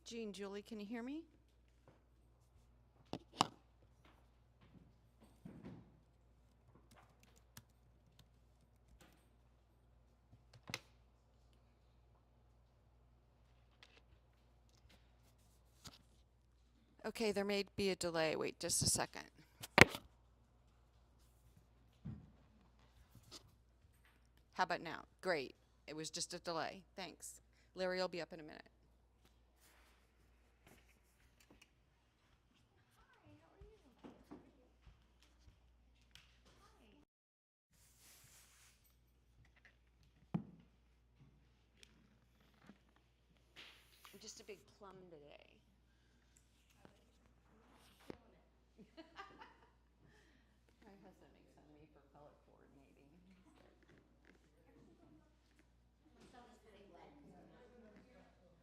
Jean, Julie, can you hear me? Okay, there may be a delay. Wait just a second. How about now? Great. It was just a delay. Thanks. Larry will be up in a minute. I'm just a big plum today. My husband makes fun of me for color coordinating.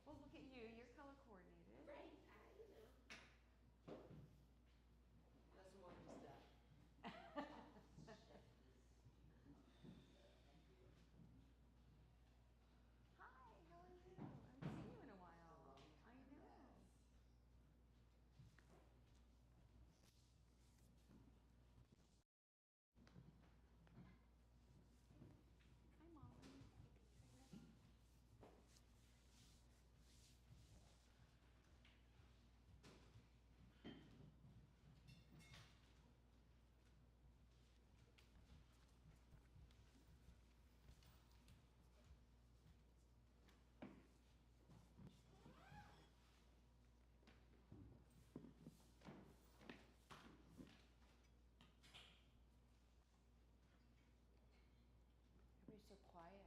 Well, look at you. You're color coordinated. Right, you know. That's more just that. Hi, how are you? I haven't seen you in a while. I know. Hi, Molly. Everybody's so quiet.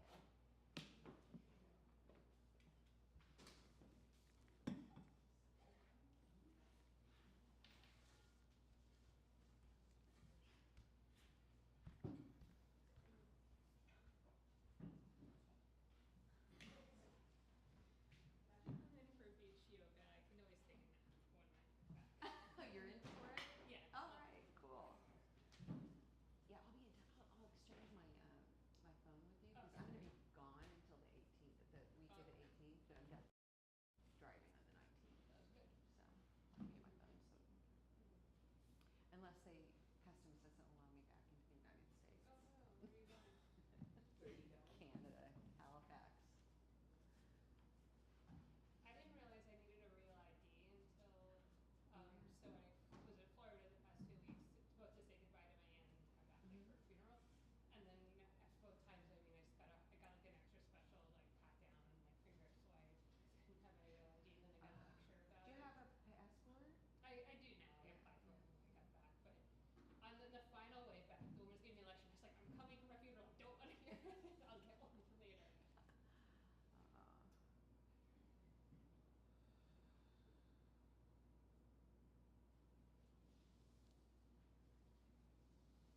I'm in for beach yoga. I can always take a nap when I'm back. You're in for it? Yeah. All right, cool. Yeah, I'll be in touch. I'll exchange my phone with you because Okay. I'm going to be gone until the 18th, the week of the Okay. 18th, but I'm definitely driving on the 19th. That's good. So I'll be on my phone. So unless customs doesn't allow me back into the United States. Oh no, where are you going? Where are you going? Canada, Halifax. I didn't realize I needed a real ID until, so I was in Florida the past 2 weeks, both to say goodbye to my aunt and to come back like for a funeral. And then both times, I mean, I got like an extra special like pat down and like finger swipe because I didn't have my real ID. Then I got a lecture about Do it. you have a passport? I do now. I Yeah. applied for it when I got back, but on the final way back, the woman's giving me a lecture. I was like, I'm coming for my funeral. I don't want to hear it. I'll get one later.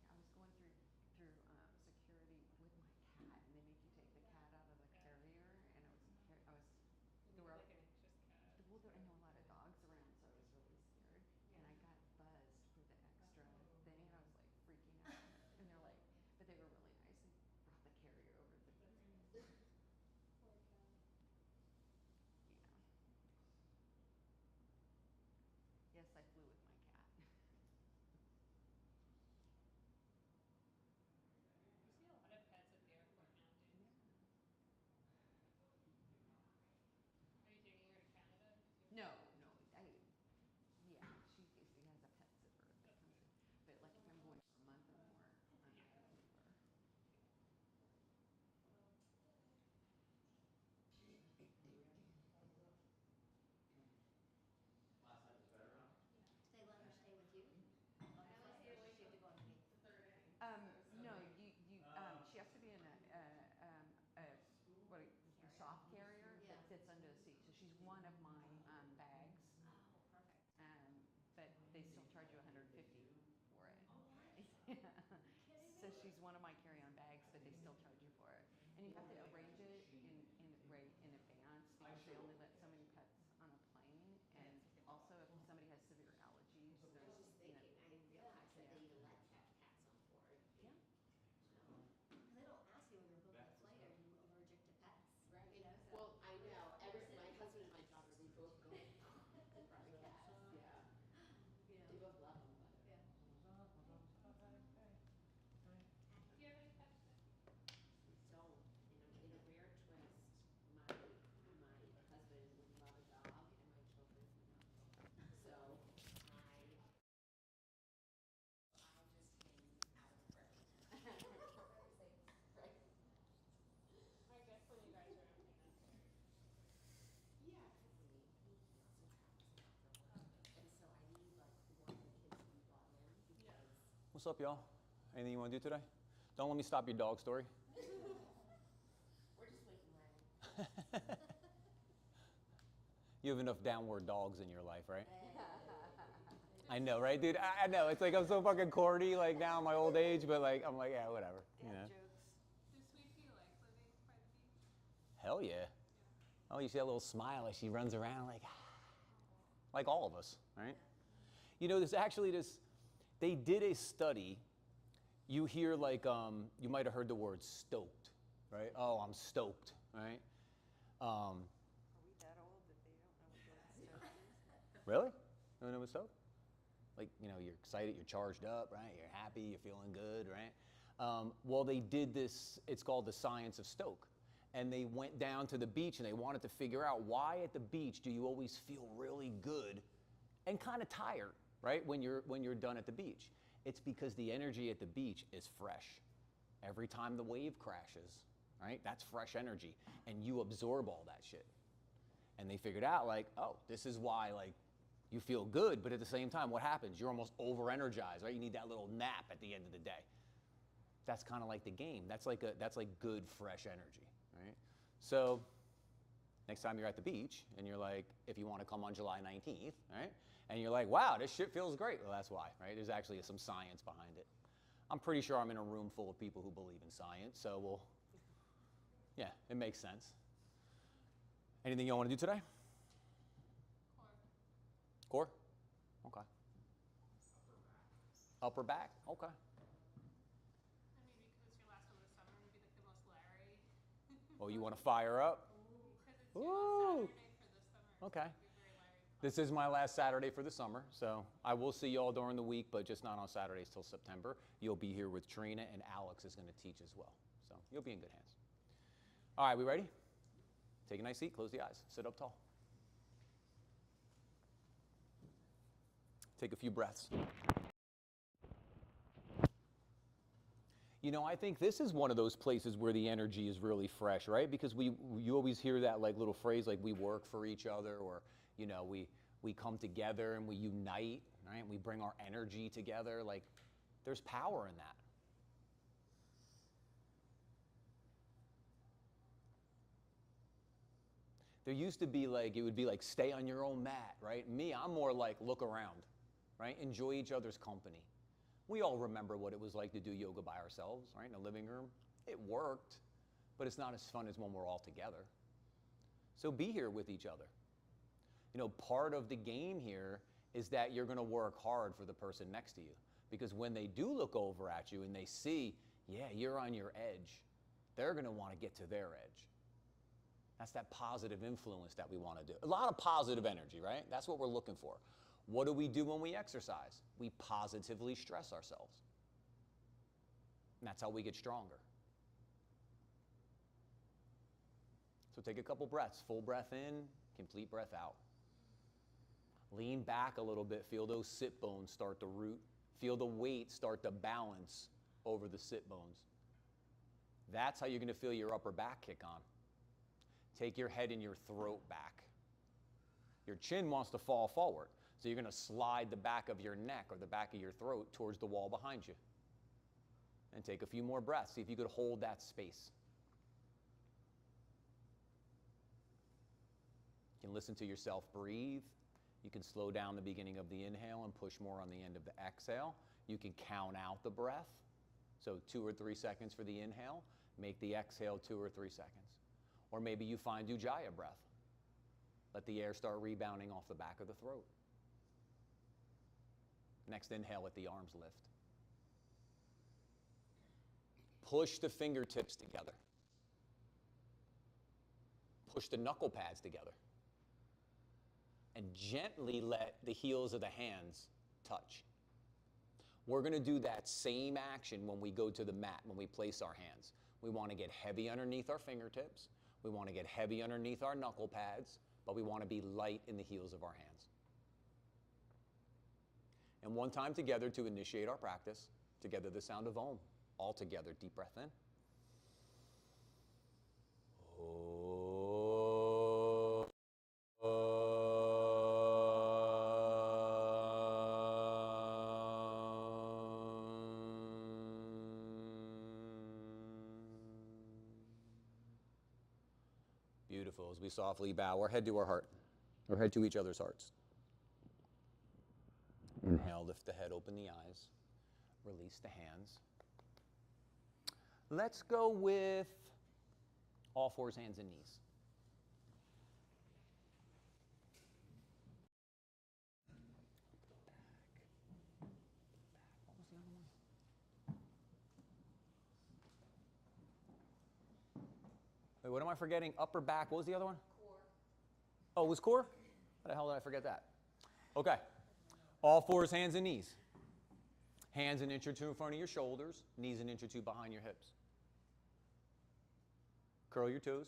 I was going through security with my cat, and they make you take the cat out of the carrier, and I was You there look were like an anxious cat. well, I know a lot of dogs around, so I was really scared, and I got buzzed for the extra thing, and I was like freaking out, and they're like, but they were really nice. They brought the carrier over to That's me. good. Poor cat. Yeah. Yes, I flew with my cat. You see a lot of pets at the airport nowadays. Yeah. Are you taking her to Canada too? No, no, yeah, she has a pet sitter that That's comes good. in, but like if I'm going for a month or more, I'm not Yeah. gonna leave her. Last night was better, huh? Do they let her stay with you on the flight, or does she have to go on the gate? No, she has to be in a soft carrier Yeah. that fits under the seat. So she's one of my bags, Oh, perfect. but they still charge you $150 for it. Oh, what? Yeah. Kidding So me? she's one of my carry-on bags, but they still charge you for it, and you have to arrange it in advance because they only let so many pets on a plane, and also if somebody has severe allergies, I was just thinking, I didn't realize that they even let cats on board. Yeah. Wow. Because they don't ask you when you're booking a flight, are you allergic to pets? Right. You know, so. Well, I know. My My husband and my daughter, we both go What's up, y'all? Anything you want to do today? Don't let me stop your dog story. We're just making loud. You have enough downward dogs in your life, right? I know, right, dude? I know. It's like I'm so fucking corny, like now in my old age, but like I'm like, yeah, whatever. You know? Does Sweet Pea like living by the beach? Hell yeah. Oh, you see that little smile as she runs around like all of us, right? You know, they did a study. You hear like, you might have heard the word stoked, right? Oh, I'm stoked, right? Are we that old that they don't know what stoked is? Really? You don't know what stoked? Like, you know, you're excited, you're charged up, right? You're happy, you're feeling good, right? Well, they did this, it's called the science of stoke. And they went down to the beach and they wanted to figure out why at the beach do you always feel really good and kind of tired, right? When you're done at the beach. It's because the energy at the beach is fresh. Every time the wave crashes, right? That's fresh energy. And you absorb all that shit. And they figured out like, oh, this is why like you feel good, but at the same time, what happens? You're almost over-energized, right? You need that little nap at the end of the day. That's kind of like the game. That's like good, fresh energy, right? So next time you're at the beach and you're like, if you want to come on July 19th, right? And you're like, wow, this shit feels great. Well, that's why, right? There's actually some science behind it. I'm pretty sure I'm in a room full of people who believe in science, so yeah, it makes sense. Anything you want to do today? Core? Okay. Upper back? Okay. I mean, because it's your last one of the summer, maybe like the most Larry. Oh, you want to fire up? Because it's your last Saturday for the summer. Okay. So it'd be very Larry. This is my last Saturday for the summer, so I will see you all during the week, but just not on Saturdays till September. You'll be here with Trina, and Alex is going to teach as well. So you'll be in good hands. All right, we ready? Take a nice seat, close the eyes, sit up tall. Take a few breaths. You know, I think this is one of those places where the energy is really fresh, right? Because you always hear that like little phrase like we work for each other, or you know, we come together and we unite, right? We bring our energy together. Like there's power in that. There used to be like, it would be like stay on your own mat, right? Me, I'm more like look around, right? Enjoy each other's company. We all remember what it was like to do yoga by ourselves, right? In the living room. It worked, but it's not as fun as when we're all together. So be here with each other. You know, part of the game here is that you're gonna work hard for the person next to you. Because when they do look over at you and they see, yeah, you're on your edge, they're gonna wanna get to their edge. That's that positive influence that we want to do. A lot of positive energy, right? That's what we're looking for. What do we do when we exercise? We positively stress ourselves. And that's how we get stronger. So take a couple breaths. Full breath in, complete breath out. Lean back a little bit. Feel those sit bones start to root. Feel the weight start to balance over the sit bones. That's how you're going to feel your upper back kick on. Take your head and your throat back. Your chin wants to fall forward. So you're going to slide the back of your neck or the back of your throat towards the wall behind you. And take a few more breaths. See if you could hold that space. You can listen to yourself breathe. You can slow down the beginning of the inhale and push more on the end of the exhale. You can count out the breath. So 2 or 3 seconds for the inhale. Make the exhale 2 or 3 seconds. Or maybe you find Ujjayi breath. Let the air start rebounding off the back of the throat. Next inhale, let the arms lift. Push the fingertips together. Push the knuckle pads together. And gently let the heels of the hands touch. We're going to do that same action when we go to the mat, when we place our hands. We want to get heavy underneath our fingertips. We want to get heavy underneath our knuckle pads, but we want to be light in the heels of our hands. And one time together to initiate our practice, together the sound of Om. All together, deep breath in. Beautiful. As we softly bow our head to our heart, or head to each other's hearts. Inhale, lift the head, open the eyes, release the hands. Let's go with all fours, hands and knees. What was the other one? Wait, what am I forgetting? Upper back. What was the other one? Core. Oh, it was core? How the hell did I forget that? Okay. All fours, hands and knees. Hands an inch or two in front of your shoulders, knees an inch or two behind your hips. Curl your toes.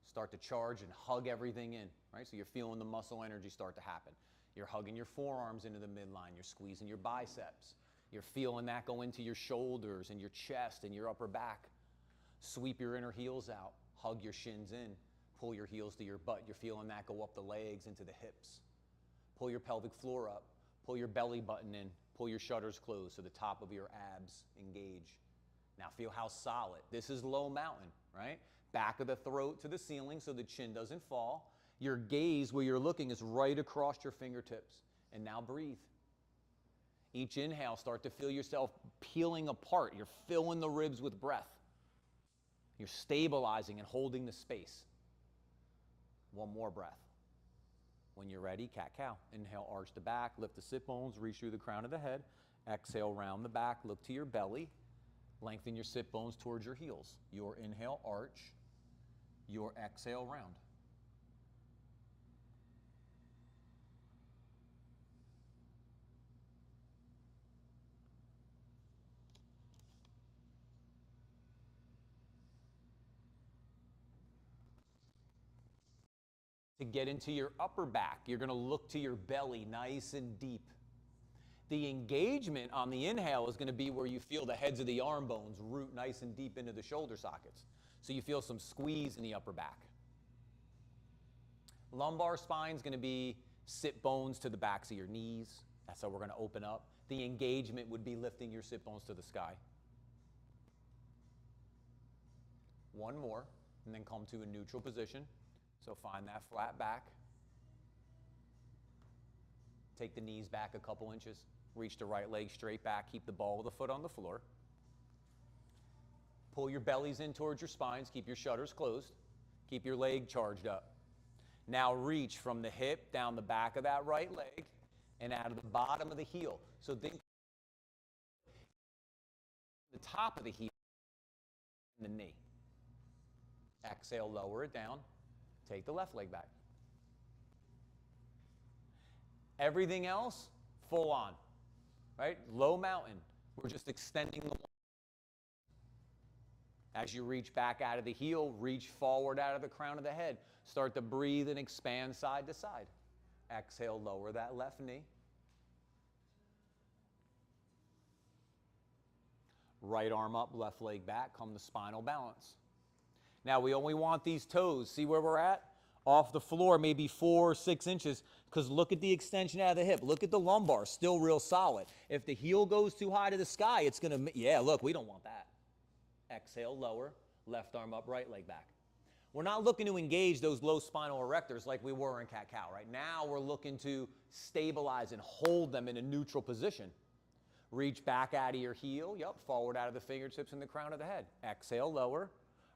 Start to charge and hug everything in, right? So you're feeling the muscle energy start to happen. You're hugging your forearms into the midline. You're squeezing your biceps. You're feeling that go into your shoulders and your chest and your upper back. Sweep your inner heels out. Hug your shins in. Pull your heels to your butt. You're feeling that go up the legs into the hips. Pull your pelvic floor up. Pull your belly button in. Pull your shutters closed so the top of your abs engage. Now feel how solid. This is low mountain, right? Back of the throat to the ceiling so the chin doesn't fall. Your gaze where you're looking is right across your fingertips. And now breathe. Each inhale, start to feel yourself peeling apart. You're filling the ribs with breath. You're stabilizing and holding the space. One more breath. When you're ready, cat-cow. Inhale, arch the back, lift the sit bones, reach through the crown of the head. Exhale, round the back, look to your belly. Lengthen your sit bones towards your heels. Your inhale, arch. Your exhale, round. To get into your upper back, you're going to look to your belly nice and deep. The engagement on the inhale is going to be where you feel the heads of the arm bones root nice and deep into the shoulder sockets. So you feel some squeeze in the upper back. Lumbar spine is going to be sit bones to the backs of your knees. That's how we're going to open up. The engagement would be lifting your sit bones to the sky. One more, and then come to a neutral position. So find that flat back. Take the knees back a couple inches. Reach the right leg straight back. Keep the ball of the foot on the floor. Pull your bellies in towards your spines. Keep your shutters closed. Keep your leg charged up. Now reach from the hip down the back of that right leg and out of the bottom of the heel. So think the top of the heel and the knee. Exhale, lower it down. Take the left leg back. Everything else, full on, right? Low mountain. We're just extending the line. As you reach back out of the heel, reach forward out of the crown of the head. Start to breathe and expand side to side. Exhale, lower that left knee. Right arm up, left leg back, come to spinal balance. Now we only want these toes, see where we're at? Off the floor, maybe 4 or 6 inches, because look at the extension out of the hip. Look at the lumbar, still real solid. If the heel goes too high to the sky, it's going to, yeah, look, we don't want that. Exhale, lower, left arm up, right leg back. We're not looking to engage those low spinal erectors like we were in cat-cow, right? Now we're looking to stabilize and hold them in a neutral position. Reach back out of your heel, yep, forward out of the fingertips and the crown of the head. Exhale, lower.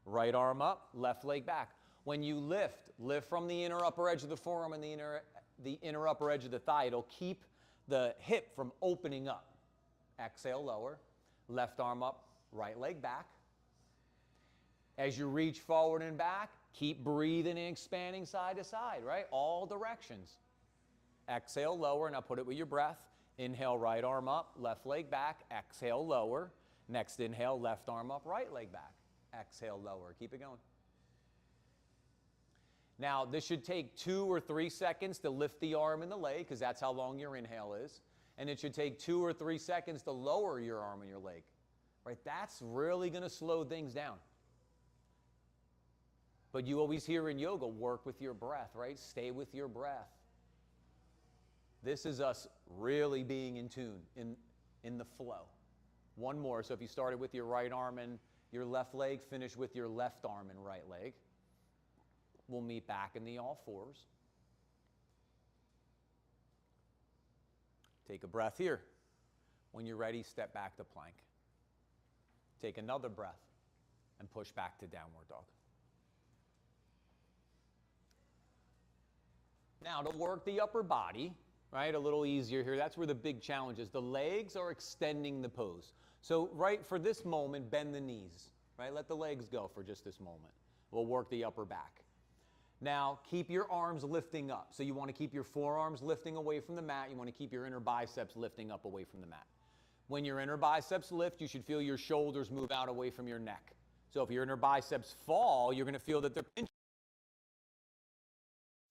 Right arm up, left leg back. When you lift, lift from the inner upper edge of the forearm and the inner upper edge of the thigh. It'll keep the hip from opening up. Exhale, lower. Left arm up, right leg back. As you reach forward and back, keep breathing and expanding side to side, right? All directions. Exhale, lower. Now put it with your breath. Inhale, right arm up, left leg back. Exhale, lower. Next inhale, left arm up, right leg back. Exhale, lower. Keep it going. Now, this should take 2 or 3 seconds to lift the arm and the leg, because that's how long your inhale is. And it should take 2 or 3 seconds to lower your arm and your leg. Right? That's really going to slow things down. But you always hear in yoga, work with your breath, right? Stay with your breath. This is us really being in tune, in the flow. One more. So if you started with your right arm and your left leg, finish with your left arm and right leg. We'll meet back in the all fours. Take a breath here. When you're ready, step back to plank. Take another breath and push back to downward dog. Now to work the upper body, right, a little easier here. That's where the big challenge is. The legs are extending the pose. So right for this moment, bend the knees, right? Let the legs go for just this moment. We'll work the upper back. Now keep your arms lifting up. So you want to keep your forearms lifting away from the mat. You want to keep your inner biceps lifting up away from the mat. When your inner biceps lift, you should feel your shoulders move out away from your neck. So if your inner biceps fall, you're going to feel that they're pinching.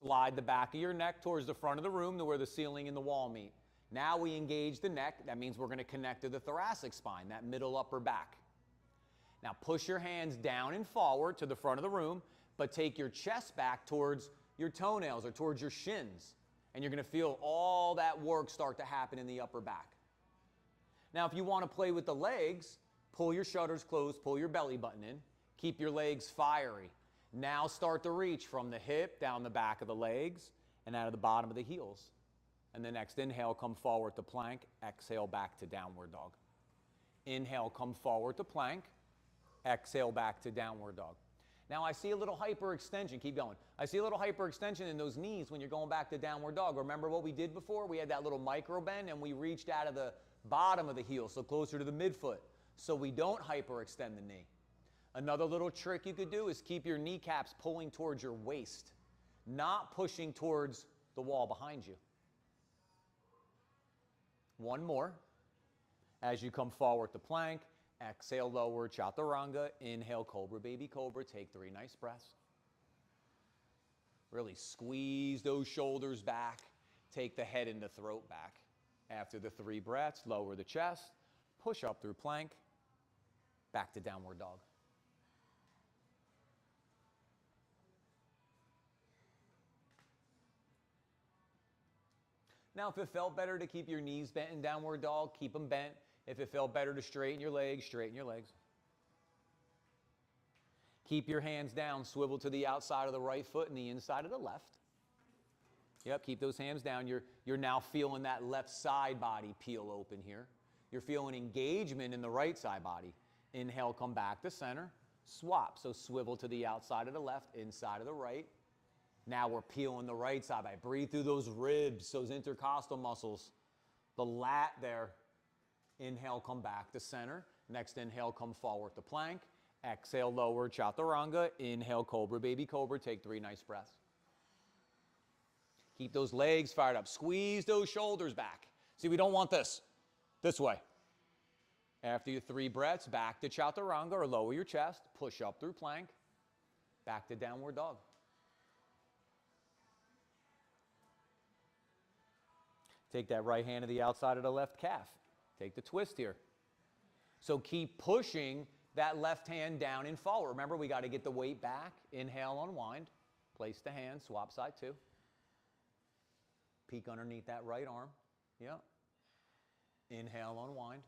Slide the back of your neck towards the front of the room to where the ceiling and the wall meet. Now we engage the neck. That means we're going to connect to the thoracic spine, that middle upper back. Now push your hands down and forward to the front of the room, but take your chest back towards your toenails or towards your shins. And you're going to feel all that work start to happen in the upper back. Now if you want to play with the legs, pull your shutters closed, pull your belly button in, keep your legs fiery. Now start to reach from the hip, down the back of the legs, and out of the bottom of the heels. And the next inhale, come forward to plank. Exhale, back to downward dog. Inhale, come forward to plank. Exhale, back to downward dog. Now I see a little hyperextension. Keep going. I see a little hyperextension in those knees when you're going back to downward dog. Remember what we did before? We had that little micro bend, and we reached out of the bottom of the heel, so closer to the midfoot, so we don't hyperextend the knee. Another little trick you could do is keep your kneecaps pulling towards your waist, not pushing towards the wall behind you. One more. As you come forward to plank, exhale, lower, chaturanga. Inhale, cobra, baby cobra. Take 3 nice breaths. Really squeeze those shoulders back. Take the head and the throat back. After the 3 breaths, lower the chest, push up through plank, back to downward dog. Now, if it felt better to keep your knees bent in downward dog, keep them bent. If it felt better to straighten your legs, straighten your legs. Keep your hands down, swivel to the outside of the right foot and the inside of the left. Yep, keep those hands down. You're now feeling that left side body peel open here. You're feeling engagement in the right side body. Inhale, come back to center. Swap, so swivel to the outside of the left, inside of the right. Now we're peeling the right side body. Breathe through those ribs, those intercostal muscles, the lat there. Inhale, come back to center. Next inhale, come forward to plank. Exhale, lower, chaturanga. Inhale, cobra, baby cobra. Take 3 nice breaths. Keep those legs fired up. Squeeze those shoulders back. See, we don't want this. This way. After your 3 breaths, back to chaturanga or lower your chest. Push up through plank. Back to downward dog. Take that right hand to the outside of the left calf. Take the twist here. So keep pushing that left hand down and forward. Remember, we got to get the weight back. Inhale, unwind. Place the hand, swap side 2. Peek underneath that right arm. Yep. Inhale, unwind.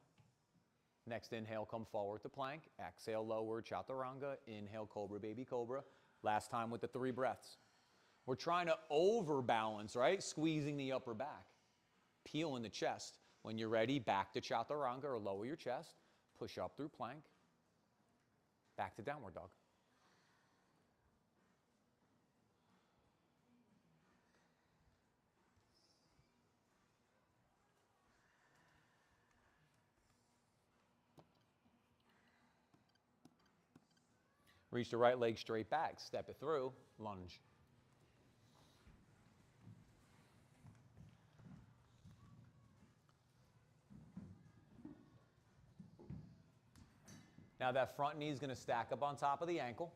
Next inhale, come forward to plank. Exhale, lower, chaturanga. Inhale, cobra, baby cobra. Last time with the 3 breaths. We're trying to overbalance, right? Squeezing the upper back. Peeling the chest. When you're ready, back to chaturanga or lower your chest. Push up through plank. Back to downward dog. Reach the right leg straight back. Step it through. Lunge. Now that front knee is going to stack up on top of the ankle.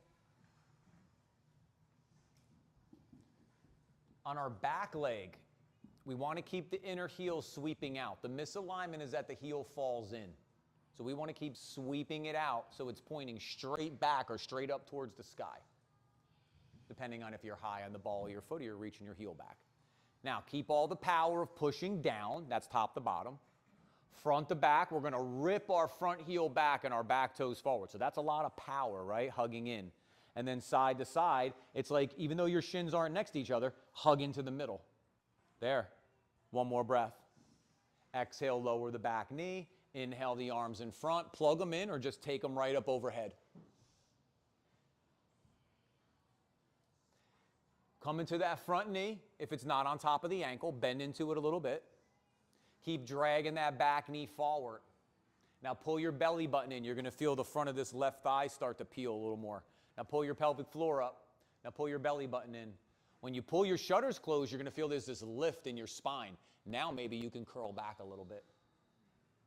On our back leg, we want to keep the inner heel sweeping out. The misalignment is that the heel falls in. So we want to keep sweeping it out so it's pointing straight back or straight up towards the sky, depending on if you're high on the ball of your foot or you're reaching your heel back. Now keep all the power of pushing down. That's top to bottom. Front to back, we're going to rip our front heel back and our back toes forward. So that's a lot of power, right? Hugging in. And then side to side, it's like even though your shins aren't next to each other, hug into the middle. There. One more breath. Exhale, lower the back knee. Inhale the arms in front. Plug them in or just take them right up overhead. Come into that front knee. If it's not on top of the ankle, bend into it a little bit. Keep dragging that back knee forward. Now pull your belly button in. You're going to feel the front of this left thigh start to peel a little more. Now pull your pelvic floor up. Now pull your belly button in. When you pull your shutters closed, you're going to feel there's this lift in your spine. Now maybe you can curl back a little bit.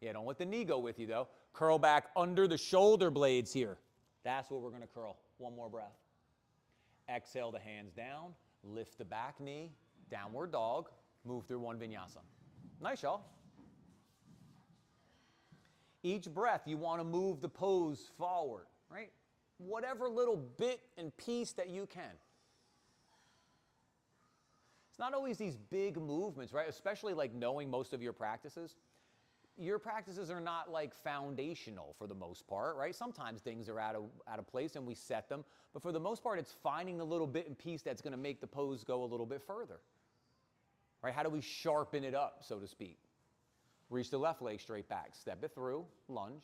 Yeah, don't let the knee go with you though. Curl back under the shoulder blades here. That's what we're going to curl. One more breath. Exhale the hands down. Lift the back knee. Downward dog. Move through one vinyasa. Nice, y'all. Each breath, you want to move the pose forward, right? Whatever little bit and piece that you can. It's not always these big movements, right? Especially like knowing most of your practices. Your practices are not like foundational for the most part, right? Sometimes things are out of place and we set them. But for the most part, it's finding the little bit and piece that's going to make the pose go a little bit further. Right? How do we sharpen it up, so to speak? Reach the left leg straight back. Step it through. Lunge.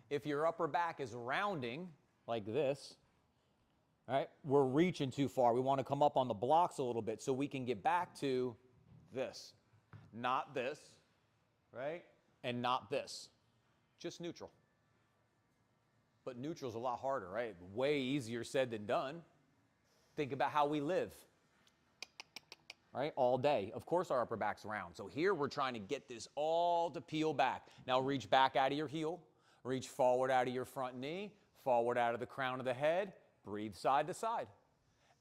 If your upper back is rounding, like this, right, we're reaching too far. We want to come up on the blocks a little bit so we can get back to this. Not this, right? And not this. Just neutral. But neutral's a lot harder, right? Way easier said than done. Think about how we live, right? All day. Of course our upper back's round. So here we're trying to get this all to peel back. Now reach back out of your heel. Reach forward out of your front knee. Forward out of the crown of the head. Breathe side to side.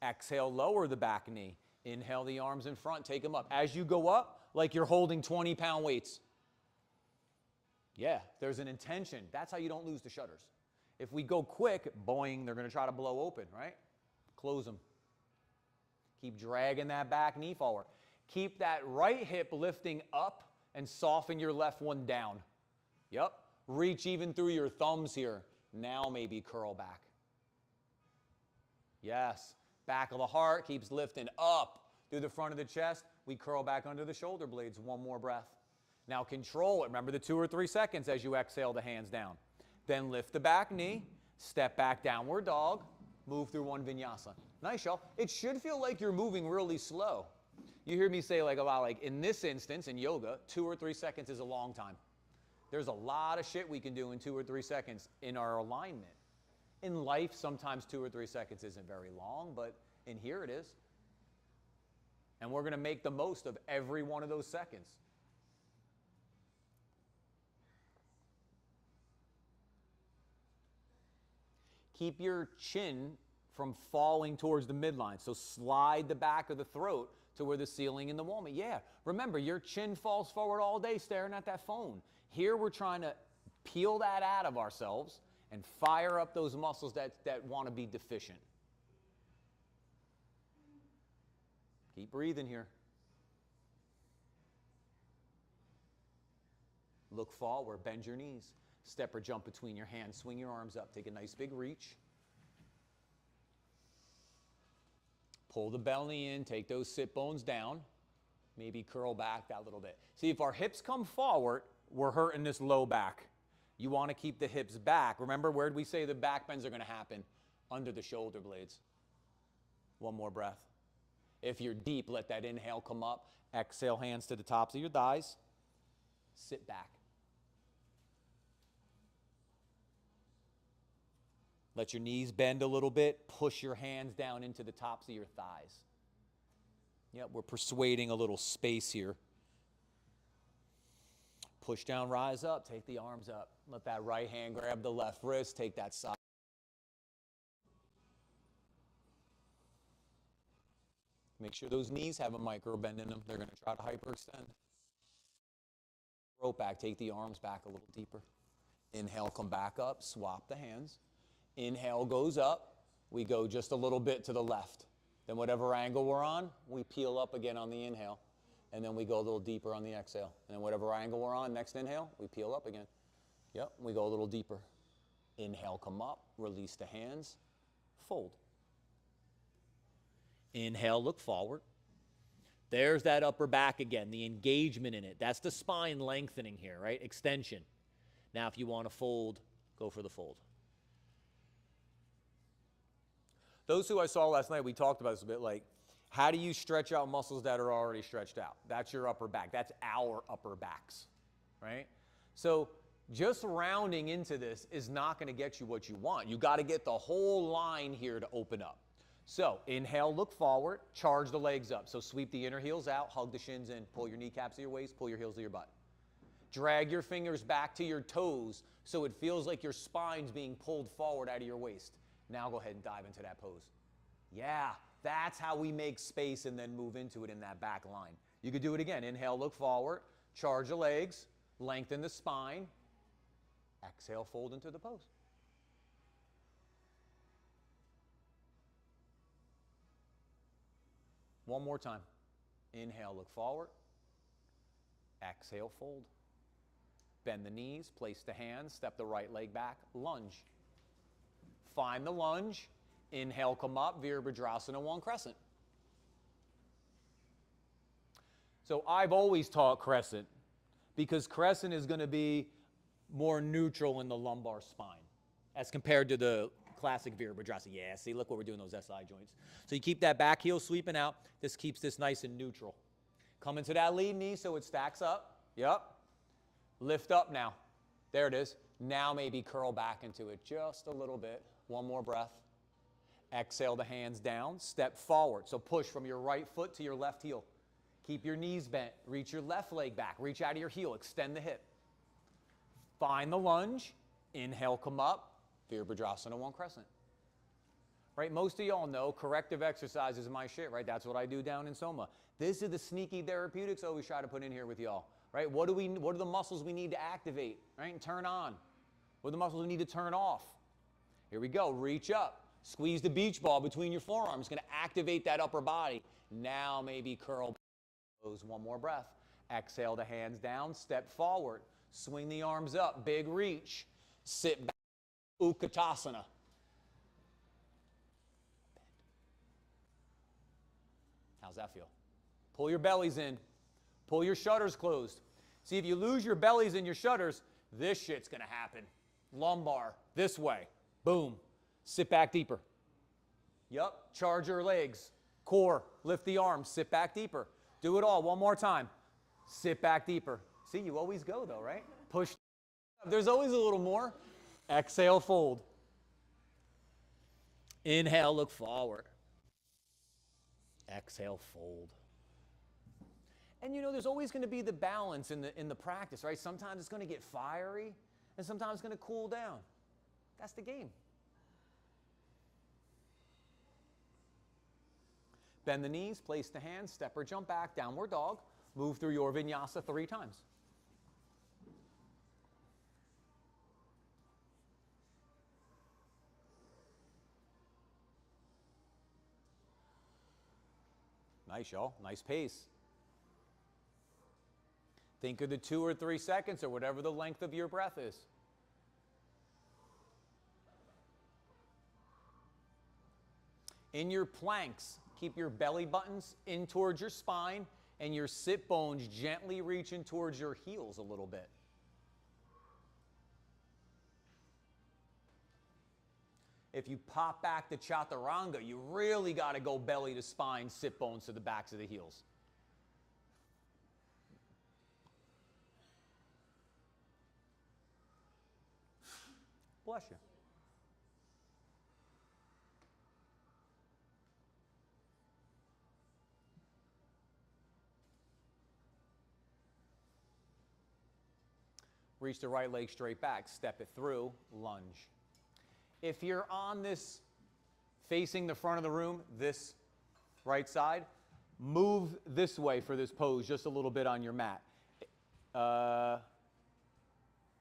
Exhale, lower the back knee. Inhale the arms in front. Take them up. As you go up, like you're holding 20-pound weights. Yeah, there's an intention. That's how you don't lose the shutters. If we go quick, boing, they're going to try to blow open, right? Close them. Keep dragging that back knee forward. Keep that right hip lifting up and soften your left one down. Yep. Reach even through your thumbs here. Now maybe curl back. Yes. Back of the heart keeps lifting up through the front of the chest. We curl back under the shoulder blades. One more breath. Now control it. Remember the 2 or 3 seconds as you exhale the hands down. Then lift the back knee. Step back, downward dog. Move through one vinyasa. Nice, y'all. It should feel like you're moving really slow. You hear me say like a lot, like in this instance, in yoga, 2 or 3 seconds is a long time. There's a lot of shit we can do in 2 or 3 seconds in our alignment. In life, sometimes 2 or 3 seconds isn't very long, but in here it is. And we're going to make the most of every one of those seconds. Keep your chin from falling towards the midline. So slide the back of the throat to where the ceiling and the wall meet. Yeah, remember, your chin falls forward all day staring at that phone. Here we're trying to peel that out of ourselves and fire up those muscles that want to be deficient. Keep breathing here. Look forward, bend your knees. Step or jump between your hands. Swing your arms up. Take a nice big reach. Pull the belly in. Take those sit bones down. Maybe curl back that little bit. See, if our hips come forward, we're hurting this low back. You want to keep the hips back. Remember, where did we say the back bends are going to happen? Under the shoulder blades. One more breath. If you're deep, let that inhale come up. Exhale, hands to the tops of your thighs. Sit back. Let your knees bend a little bit. Push your hands down into the tops of your thighs. Yep, we're persuading a little space here. Push down, rise up, take the arms up. Let that right hand grab the left wrist, take that side. Make sure those knees have a micro bend in them. They're going to try to hyperextend. Rope back, take the arms back a little deeper. Inhale, come back up, swap the hands. Inhale goes up. We go just a little bit to the left. Then whatever angle we're on, we peel up again on the inhale. And then we go a little deeper on the exhale. And then whatever angle we're on, next inhale, we peel up again. Yep, we go a little deeper. Inhale, come up, release the hands, fold. Inhale, look forward. There's that upper back again, the engagement in it. That's the spine lengthening here, right? Extension. Now, if you want to fold, go for the fold. Those who I saw last night, we talked about this a bit, like, how do you stretch out muscles that are already stretched out? That's your upper back. That's our upper backs, right? So just rounding into this is not going to get you what you want. You got to get the whole line here to open up. So inhale, look forward, charge the legs up. So sweep the inner heels out, hug the shins in, pull your kneecaps to your waist, pull your heels to your butt. Drag your fingers back to your toes so it feels like your spine's being pulled forward out of your waist. Now go ahead and dive into that pose. Yeah, that's how we make space and then move into it in that back line. You could do it again. Inhale, look forward, charge the legs, lengthen the spine. Exhale, fold into the pose. One more time. Inhale, look forward. Exhale, fold. Bend the knees, place the hands, step the right leg back, lunge. Find the lunge. Inhale, come up, Virabhadrasana, one crescent. So I've always taught crescent because crescent is going to be more neutral in the lumbar spine as compared to the classic Virabhadrasana. Yeah, see, look what we're doing, those SI joints. So you keep that back heel sweeping out. This keeps this nice and neutral. Come into that lead knee so it stacks up. Yep. Lift up now. There it is. Now maybe curl back into it just a little bit. One more breath. Exhale the hands down. Step forward. So push from your right foot to your left heel. Keep your knees bent. Reach your left leg back. Reach out of your heel. Extend the hip. Find the lunge. Inhale, come up. Virabhadrasana, one crescent. Right? Most of y'all know corrective exercise is my shit, right? That's what I do down in Soma. This is the sneaky therapeutics I always try to put in here with y'all, right? What are the muscles we need to activate, right? And turn on. What are the muscles we need to turn off? Here we go. Reach up. Squeeze the beach ball between your forearms. It's going to activate that upper body. Now maybe curl. One more breath. Exhale the hands down. Step forward. Swing the arms up. Big reach. Sit back. Utkatasana. How's that feel? Pull your bellies in. Pull your shutters closed. See, if you lose your bellies and your shutters, this shit's going to happen. Lumbar. This way. Boom. Sit back deeper. Yup. Charge your legs. Core. Lift the arms. Sit back deeper. Do it all. One more time. Sit back deeper. See, you always go though, right? Push. There's always a little more. Exhale, fold. Inhale, look forward. Exhale, fold. And you know, there's always going to be the balance in the practice, right? Sometimes it's going to get fiery, and sometimes it's going to cool down. That's the game. Bend the knees, place the hands, step or jump back, downward dog. Move through your vinyasa 3 times. Nice, y'all. Nice pace. Think of the 2 or 3 seconds or whatever the length of your breath is. In your planks, keep your belly buttons in towards your spine and your sit bones gently reaching towards your heels a little bit. If you pop back to Chaturanga, you really got to go belly to spine, sit bones to the backs of the heels. Bless you. Reach the right leg straight back, step it through, lunge. If you're on this, facing the front of the room, this right side, move this way for this pose just a little bit on your mat.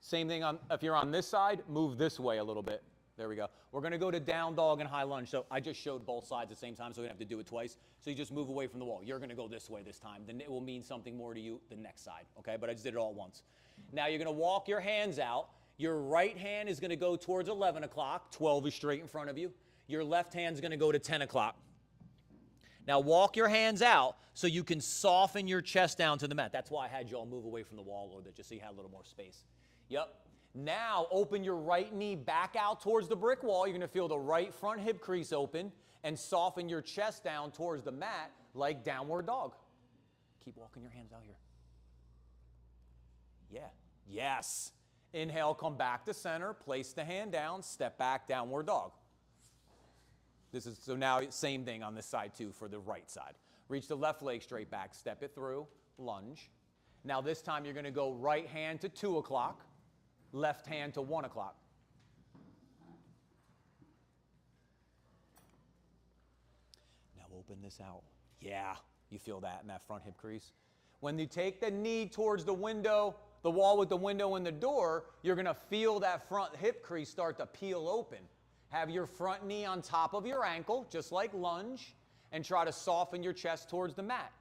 Same thing if you're on this side, move this way a little bit. There we go. We're going to go to down dog and high lunge. So I just showed both sides at the same time, so we don't have to do it twice. So you just move away from the wall. You're going to go this way this time. Then it will mean something more to you the next side, okay? But I just did it all at once. Now you're going to walk your hands out. Your right hand is going to go towards 11 o'clock. 12 is straight in front of you. Your left hand is going to go to 10 o'clock. Now walk your hands out so you can soften your chest down to the mat. That's why I had you all move away from the wall a little bit, just so you had a little more space. Yep. Now open your right knee back out towards the brick wall. You're going to feel the right front hip crease open and soften your chest down towards the mat like downward dog. Keep walking your hands out here. Yeah. Yes. Inhale, come back to center. Place the hand down. Step back, downward dog. This is, so now same thing on this side too for the right side. Reach the left leg straight back, step it through, lunge. Now this time you're going to go right hand to 2 o'clock, left hand to 1 o'clock. Now open this out. Yeah, you feel that in that front hip crease. When you take the knee towards the window, the wall with the window and the door, you're going to feel that front hip crease start to peel open. Have your front knee on top of your ankle, just like lunge, and try to soften your chest towards the mat.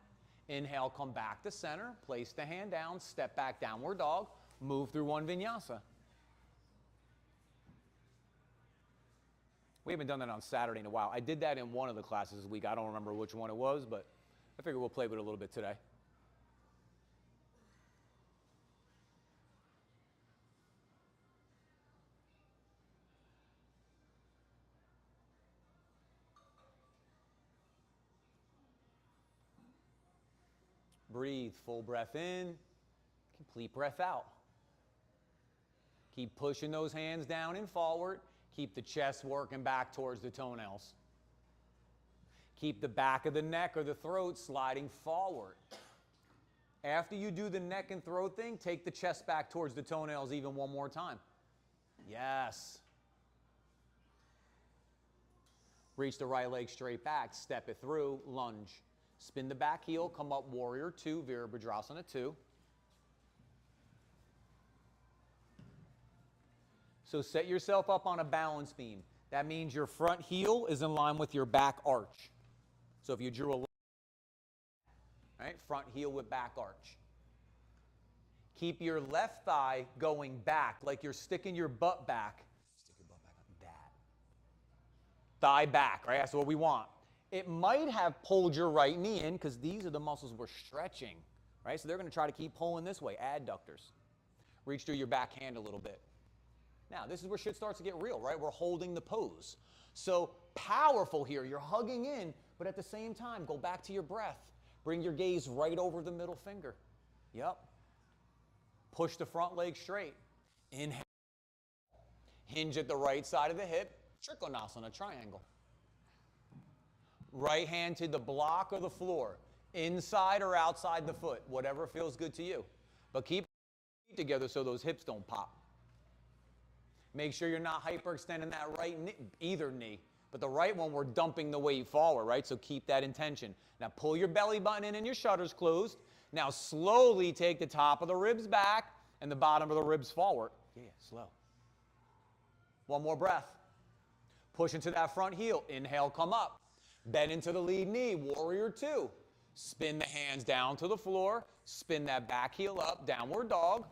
Inhale, come back to center, place the hand down, step back, downward dog, move through one vinyasa. We haven't done that on Saturday in a while. I did that in one of the classes this week. I don't remember which one it was, but I figure we'll play with it a little bit today. Breathe, full breath in, complete breath out. Keep pushing those hands down and forward. Keep the chest working back towards the toenails. Keep the back of the neck or the throat sliding forward. After you do the neck and throat thing, take the chest back towards the toenails even one more time. Yes. Reach the right leg straight back, step it through, lunge. Spin the back heel, come up warrior 2, Virabhadrasana 2. So set yourself up on a balance beam. That means your front heel is in line with your back arch. So if you drew a line, right, front heel with back arch. Keep your left thigh going back, like you're sticking your butt back. Stick your butt back like that. Thigh back, right? That's what we want. It might have pulled your right knee in because these are the muscles we're stretching, right? So they're going to try to keep pulling this way, adductors. Reach through your back hand a little bit. Now, this is where shit starts to get real, right? We're holding the pose. So powerful here. You're hugging in, but at the same time, go back to your breath. Bring your gaze right over the middle finger. Yep. Push the front leg straight. Inhale. Hinge at the right side of the hip. Trikonasana, triangle. Right hand to the block or the floor, inside or outside the foot, whatever feels good to you. But keep your feet together so those hips don't pop. Make sure you're not hyperextending that right knee, either knee. But the right one, we're dumping the weight forward, right? So keep that intention. Now pull your belly button in and your shutters closed. Now slowly take the top of the ribs back and the bottom of the ribs forward. Yeah, slow. One more breath. Push into that front heel. Inhale, come up. Bend into the lead knee, warrior 2. Spin the hands down to the floor. Spin that back heel up, downward dog.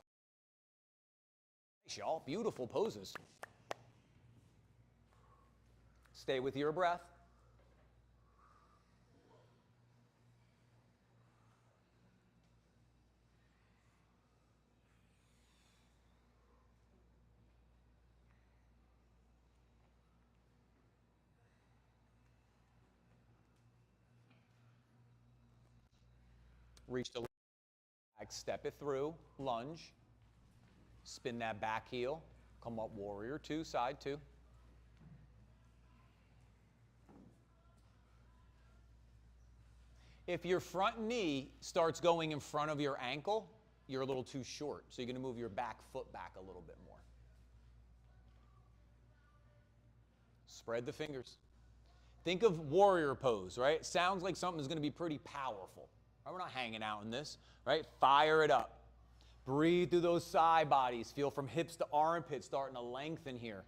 Nice, y'all. Beautiful poses. Stay with your breath. Reach the back, step it through, lunge. Spin that back heel. Come up warrior 2, side 2. If your front knee starts going in front of your ankle, you're a little too short. So you're going to move your back foot back a little bit more. Spread the fingers. Think of warrior pose, right? It sounds like something is going to be pretty powerful. Right? We're not hanging out in this, right? Fire it up. Breathe through those side bodies. Feel from hips to armpits starting to lengthen here.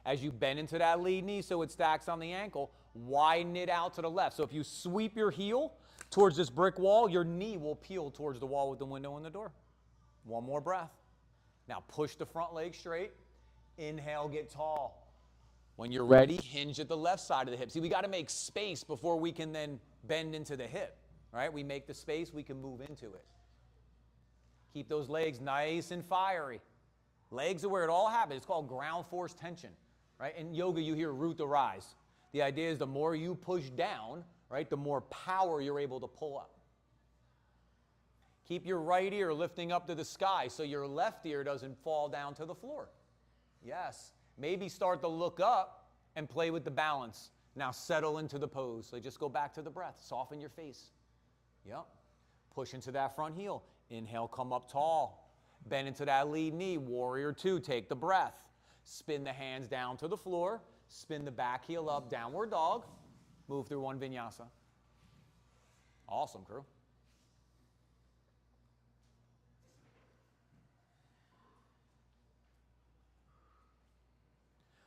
As you bend into that lead knee so it stacks on the ankle, widen it out to the left. So if you sweep your heel towards this brick wall, your knee will peel towards the wall with the window and the door. One more breath. Now push the front leg straight. Inhale, get tall. When you're ready, hinge at the left side of the hip. See, we got to make space before we can then bend into the hip, right? We make the space, we can move into it. Keep those legs nice and fiery. Legs are where it all happens. It's called ground force tension, right? In yoga, you hear root to rise. The idea is the more you push down, right, the more power you're able to pull up. Keep your right ear lifting up to the sky so your left ear doesn't fall down to the floor. Yes. Maybe start to look up and play with the balance. Now settle into the pose. So just go back to the breath. Soften your face. Yep. Push into that front heel. Inhale, come up tall. Bend into that lead knee. Warrior two, take the breath. Spin the hands down to the floor. Spin the back heel up, downward dog. Move through one vinyasa. Awesome, crew.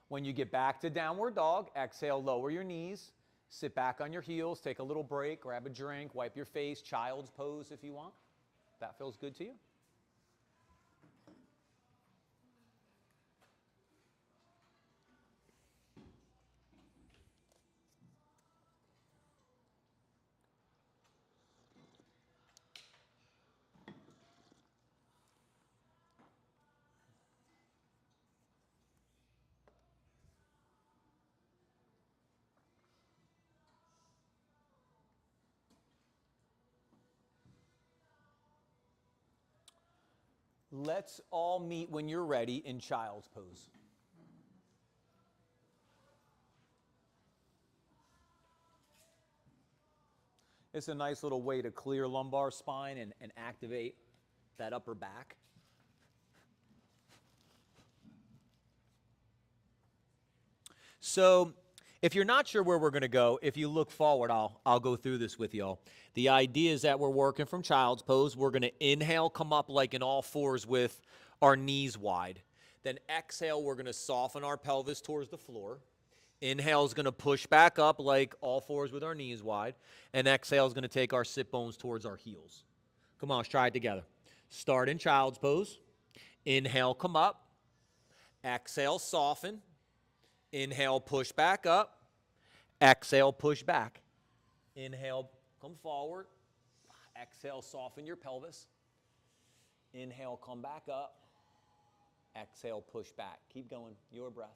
When you get back to downward dog, exhale, lower your knees. Sit back on your heels, take a little break, grab a drink, wipe your face, child's pose if you want. That feels good to you? Let's all meet when you're ready in child's pose. It's a nice little way to clear lumbar spine and activate that upper back. So if you're not sure where we're going to go, if you look forward, I'll go through this with y'all. The idea is that we're working from child's pose. We're going to inhale, come up like in all fours with our knees wide. Then exhale, we're going to soften our pelvis towards the floor. Inhale is going to push back up like all fours with our knees wide. And exhale is going to take our sit bones towards our heels. Come on, let's try it together. Start in child's pose. Inhale, come up. Exhale, soften. Inhale, push back up. Exhale, push back. Inhale, come forward. Exhale, soften your pelvis. Inhale, come back up. Exhale, push back. Keep going. Your breath.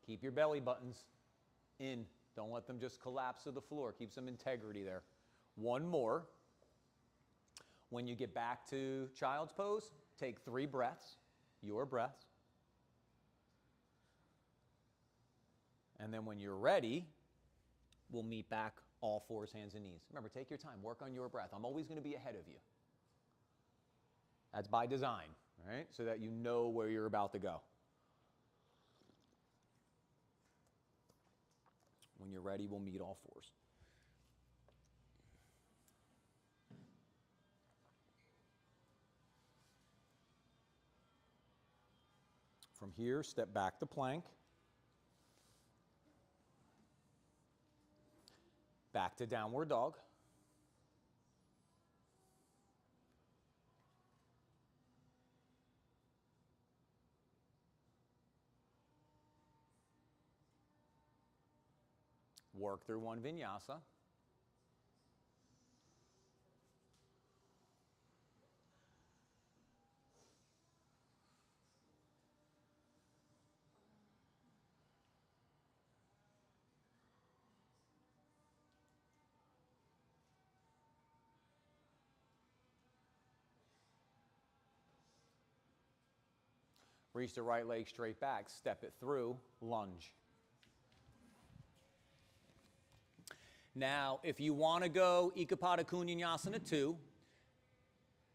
Keep your belly buttons in. Don't let them just collapse to the floor. Keep some integrity there. One more. When you get back to child's pose, take 3 breaths, your breaths. And then when you're ready, we'll meet back all fours, hands and knees. Remember, take your time. Work on your breath. I'm always going to be ahead of you. That's by design, right? So that you know where you're about to go. When you're ready, we'll meet all fours. From here, step back to plank. Back to downward dog. Work through one vinyasa. Reach the right leg straight back, step it through, lunge. Now, if you want to go Ekapada Kunjanyasana 2,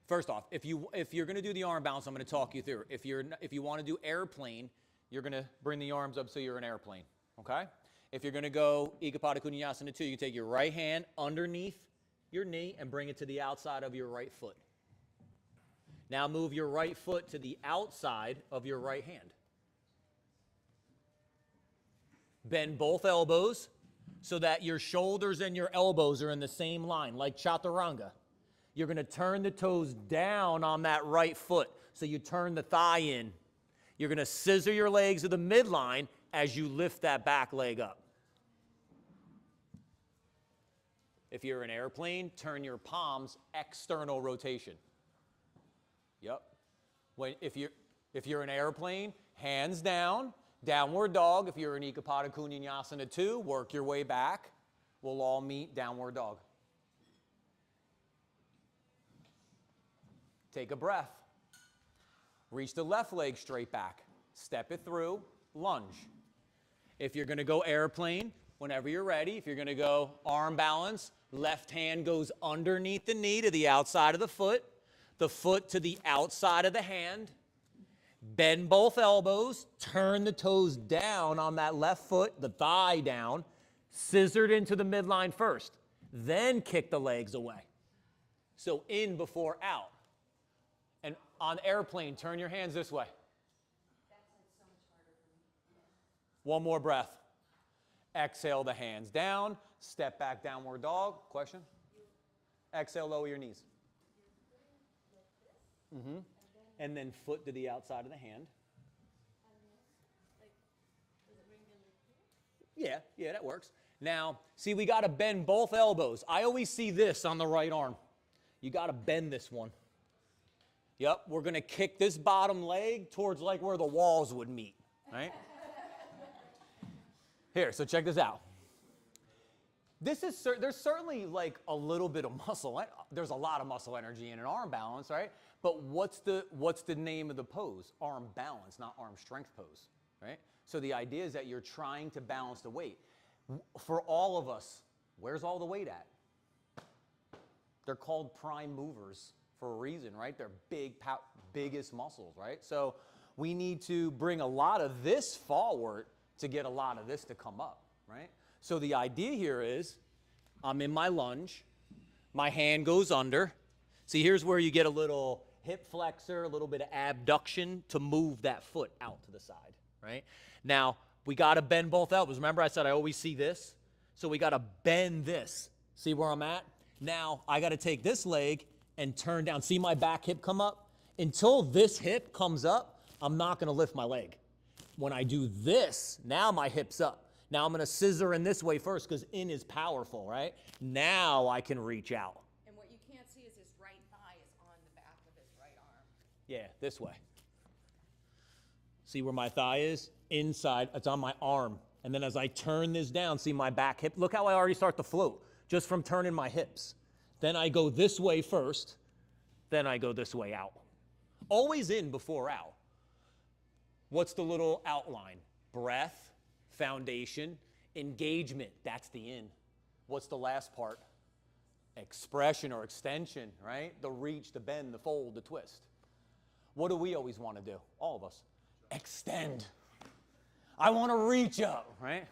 first off, if you're going to do the arm balance, I'm going to talk you through. If you want to do airplane, you're going to bring the arms up so you're an airplane, okay? If you're going to go Ekapada Kunyasana 2, you take your right hand underneath your knee and bring it to the outside of your right foot. Now move your right foot to the outside of your right hand. Bend both elbows so that your shoulders and your elbows are in the same line, like chaturanga. You're going to turn the toes down on that right foot, so you turn the thigh in. You're going to scissor your legs to the midline as you lift that back leg up. If you're an airplane, turn your palms external rotation. Yep. If you're an airplane, hands down, downward dog. If you're in Ekapada Kunyasana 2, work your way back. We'll all meet downward dog. Take a breath. Reach the left leg straight back. Step it through, lunge. If you're going to go airplane, whenever you're ready, if you're going to go arm balance, left hand goes underneath the knee to the outside of the foot to the outside of the hand. Bend both elbows, turn the toes down on that left foot, the thigh down, scissored into the midline first, then kick the legs away. So in before out. And on airplane, turn your hands this way. That's like so much harder for me. One more breath. Exhale the hands down, step back downward dog. Question? Exhale, lower your knees. Mm-hmm. And then foot to the outside of the hand. Yeah, that works. Now, see, we got to bend both elbows. I always see this on the right arm. You got to bend this one. Yep, we're going to kick this bottom leg towards like where the walls would meet, right? Here, so check this out. There's certainly like a little bit of muscle. There's a lot of muscle energy in an arm balance, right? But what's the name of the pose? Arm balance, not arm strength pose, right? So the idea is that you're trying to balance the weight. For all of us, where's all the weight at? They're called prime movers for a reason, right? They're biggest muscles, right? So we need to bring a lot of this forward to get a lot of this to come up, right? So the idea here is I'm in my lunge, my hand goes under. See, here's where you get a little hip flexor, a little bit of abduction to move that foot out to the side, right? Now, we got to bend both elbows. Remember I said I always see this? So we got to bend this. See where I'm at? Now, I got to take this leg and turn down. See my back hip come up? Until this hip comes up, I'm not going to lift my leg. When I do this, now my hip's up. Now I'm going to scissor in this way first because in is powerful, right? Now I can reach out. And what you can't see is his right thigh is on the back of his right arm. Yeah, this way. See where my thigh is? Inside, it's on my arm. And then as I turn this down, see my back hip? Look how I already start to float just from turning my hips. Then I go this way first, then I go this way out. Always in before out. What's the little outline? Breath, foundation, engagement, that's the in. What's the last part? Expression or extension, right? The reach, the bend, the fold, the twist. What do we always want to do? All of us. Extend. I want to reach up, right?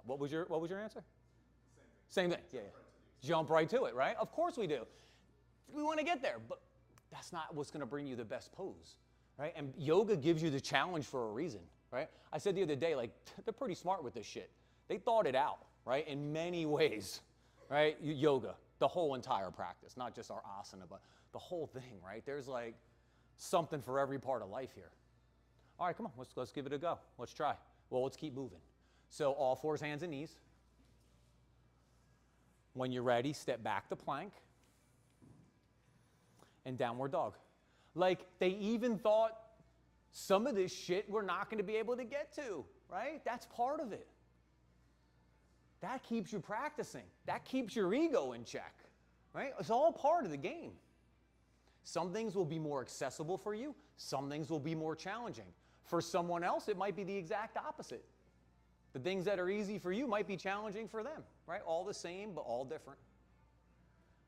What was your answer? Same thing. Yeah. Jump right to it, right? Of course we do. We want to get there, but that's not what's going to bring you the best pose, right? And yoga gives you the challenge for a reason, right? I said the other day, like, they're pretty smart with this shit. They thought it out, right? In many ways, right? Yoga, the whole entire practice, not just our asana, but the whole thing, right? There's like something for every part of life here. All right, come on, let's give it a go. Let's try. Well, let's keep moving. So all fours, hands and knees. When you're ready, step back to plank and downward dog. Like, they even thought some of this shit we're not going to be able to get to, right? That's part of it. That keeps you practicing. That keeps your ego in check, right? It's all part of the game. Some things will be more accessible for you. Some things will be more challenging. For someone else, it might be the exact opposite. The things that are easy for you might be challenging for them, right? All the same, but all different.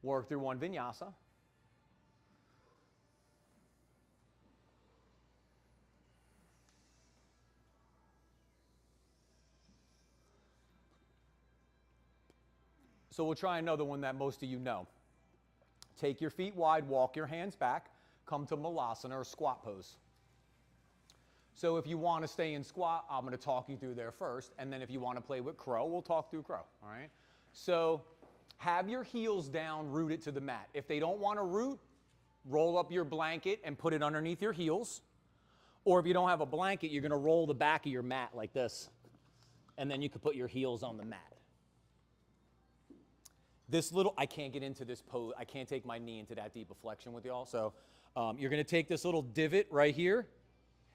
Work through one vinyasa. So we'll try another one that most of you know. Take your feet wide, walk your hands back, come to Malasana or squat pose. So if you want to stay in squat, I'm going to talk you through there first, and then if you want to play with crow, we'll talk through crow, all right? So have your heels down, rooted to the mat. If they don't want to root, roll up your blanket and put it underneath your heels. Or if you don't have a blanket, you're going to roll the back of your mat like this, and then you can put your heels on the mat. I can't get into this pose. I can't take my knee into that deep of flexion with y'all. So you're going to take this little divot right here,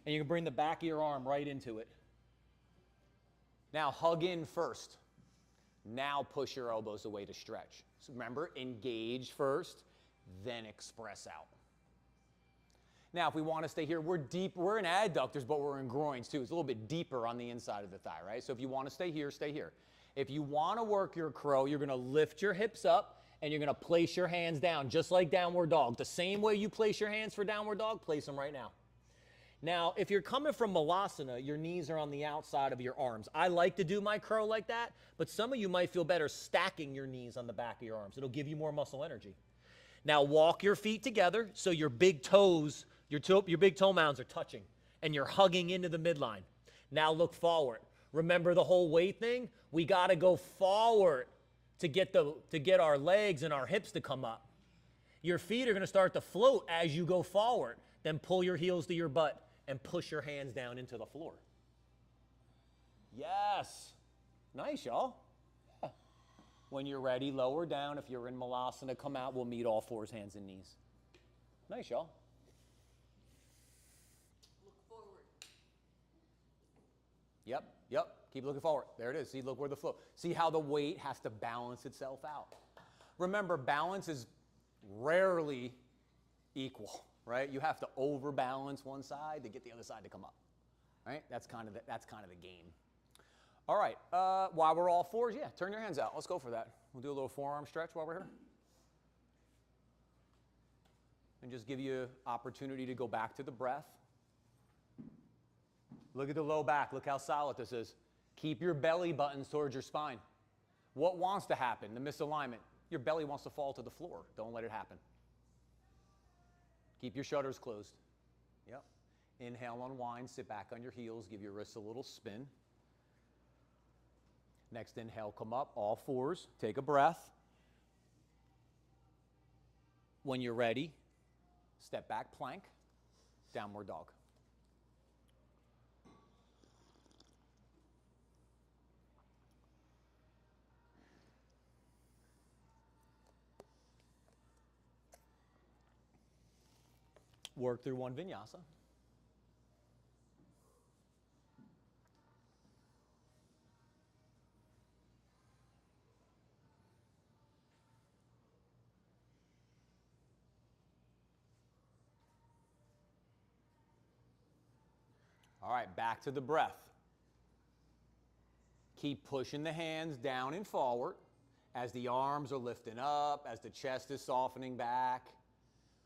and you can bring the back of your arm right into it. Now hug in first. Now push your elbows away to stretch. So remember, engage first, then express out. Now, if we want to stay here, we're in adductors, but we're in groins too. It's a little bit deeper on the inside of the thigh, right? So if you want to stay here, stay here. If you want to work your crow, you're going to lift your hips up and you're going to place your hands down, just like downward dog. The same way you place your hands for downward dog, place them right now. Now, if you're coming from Malasana, your knees are on the outside of your arms. I like to do my crow like that, but some of you might feel better stacking your knees on the back of your arms. It'll give you more muscle energy. Now, walk your feet together so your big toes, your big toe mounds are touching, and you're hugging into the midline. Now look forward. Remember the whole weight thing? We got to go forward to get our legs and our hips to come up. Your feet are going to start to float as you go forward. Then pull your heels to your butt and push your hands down into the floor. Yes. Nice, y'all. Yeah. When you're ready, lower down. If you're in Malasana, come out. We'll meet all fours, hands and knees. Nice, y'all. Look forward. Yep. Keep looking forward. There it is. See, look where the flow. See how the weight has to balance itself out. Remember, balance is rarely equal, right? You have to overbalance one side to get the other side to come up, right? That's kind of the game. All right. While we're all fours, yeah, turn your hands out. Let's go for that. We'll do a little forearm stretch while we're here. And just give you opportunity to go back to the breath. Look at the low back. Look how solid this is. Keep your belly buttons towards your spine. What wants to happen? The misalignment. Your belly wants to fall to the floor. Don't let it happen. Keep your shutters closed. Yep. Inhale, unwind, sit back on your heels, give your wrists a little spin. Next inhale, come up, all fours, take a breath. When you're ready, step back, plank, downward dog. Work through one vinyasa. All right, back to the breath. Keep pushing the hands down and forward as the arms are lifting up, as the chest is softening back.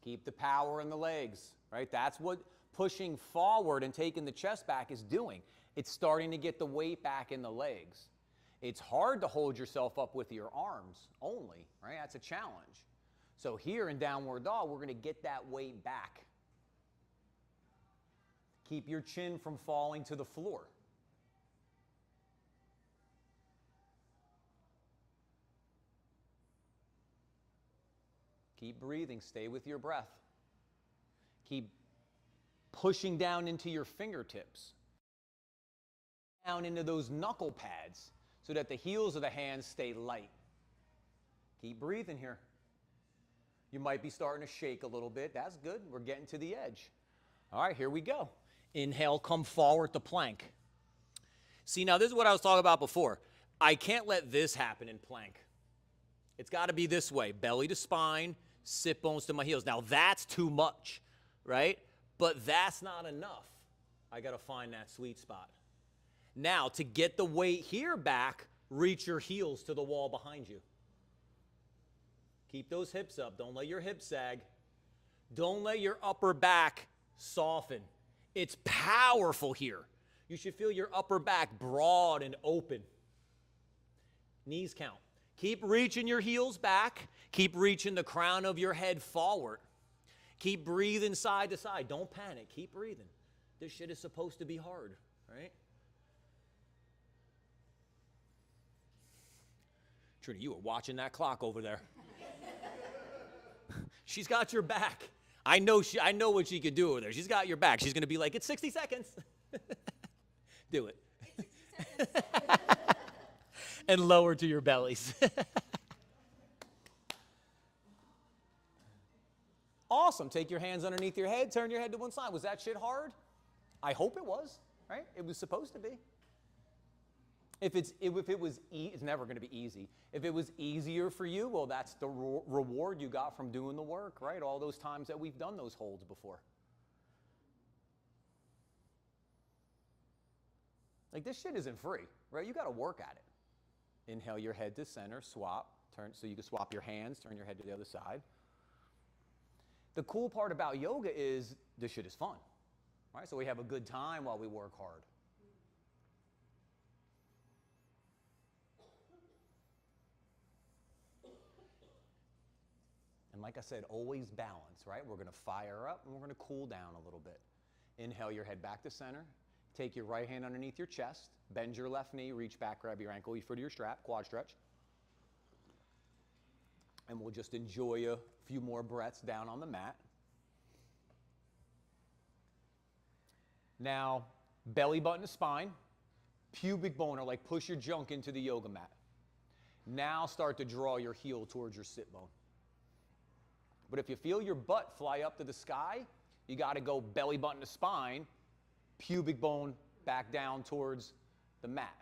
Keep the power in the legs, right? That's what pushing forward and taking the chest back is doing. It's starting to get the weight back in the legs. It's hard to hold yourself up with your arms only, right? That's a challenge. So here in downward dog, we're going to get that weight back. Keep your chin from falling to the floor. Keep breathing. Stay with your breath. Keep pushing down into your fingertips. Down into those knuckle pads so that the heels of the hands stay light. Keep breathing here. You might be starting to shake a little bit. That's good. We're getting to the edge. All right, here we go. Inhale, come forward to plank. See, now this is what I was talking about before. I can't let this happen in plank. It's got to be this way, belly to spine, sit bones to my heels. Now that's too much, right? But that's not enough. I got to find that sweet spot. Now, to get the weight here back, reach your heels to the wall behind you. Keep those hips up. Don't let your hips sag. Don't let your upper back soften. It's powerful here. You should feel your upper back broad and open. Knees count. Keep reaching your heels back. Keep reaching the crown of your head forward. Keep breathing side to side. Don't panic. Keep breathing. This shit is supposed to be hard, right? Trudy, you were watching that clock over there. She's got your back. I know what she could do over there. She's got your back. She's going to be like, it's 60 seconds. Do it. And lower to your bellies. Awesome. Take your hands underneath your head. Turn your head to one side. Was that shit hard? I hope it was, right? It was supposed to be. It's never going to be easy. If it was easier for you, well, that's the reward you got from doing the work, right? All those times that we've done those holds before. Like, this shit isn't free, right? You got to work at it. Inhale your head to center, swap, turn, so you can swap your hands, turn your head to the other side. The cool part about yoga is this shit is fun, right? So we have a good time while we work hard. And like I said, always balance, right? We're going to fire up and we're going to cool down a little bit. Inhale your head back to center. Take your right hand underneath your chest. Bend your left knee, reach back, grab your ankle, your foot to your strap, quad stretch. And we'll just enjoy a few more breaths down on the mat. Now, belly button to spine, pubic bone, or like push your junk into the yoga mat. Now start to draw your heel towards your sit bone. But if you feel your butt fly up to the sky, you got to go belly button to spine, pubic bone back down towards the mat.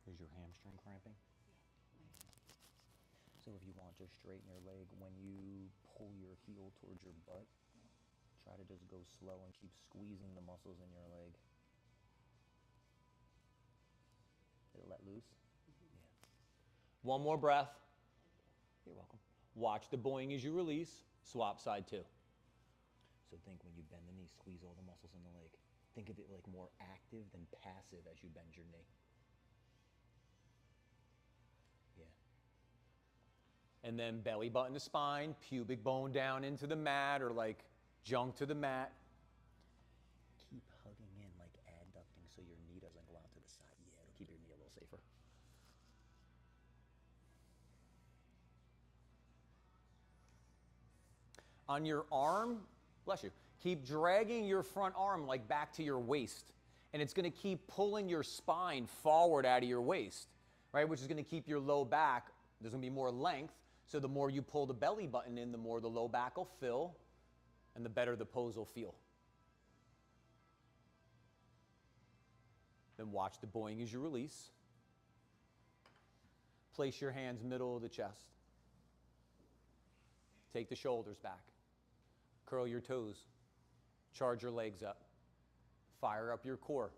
Is your hamstring cramping? So if you want to straighten your leg, when you pull your heel towards your butt, try to just go slow and keep squeezing the muscles in your leg. Did it let loose? Mm-hmm. Yeah. One more breath. You're welcome. Watch the boing as you release. Swap side two. So think when you bend the knee, squeeze all the muscles in the leg. Think of it like more active than passive as you bend your knee. Yeah. And then belly button to spine, pubic bone down into the mat, or like junk to the mat. Keep hugging in, like adducting, so your knee doesn't go out to the side. Yeah, it'll keep your knee a little safer. On your arm, bless you, keep dragging your front arm like back to your waist. And it's going to keep pulling your spine forward out of your waist, right? Which is going to keep your low back, there's going to be more length. So the more you pull the belly button in, the more the low back will fill, and the better the pose will feel. Then watch the boing as you release. Place your hands middle of the chest. Take the shoulders back. Curl your toes. Charge your legs up. Fire up your core.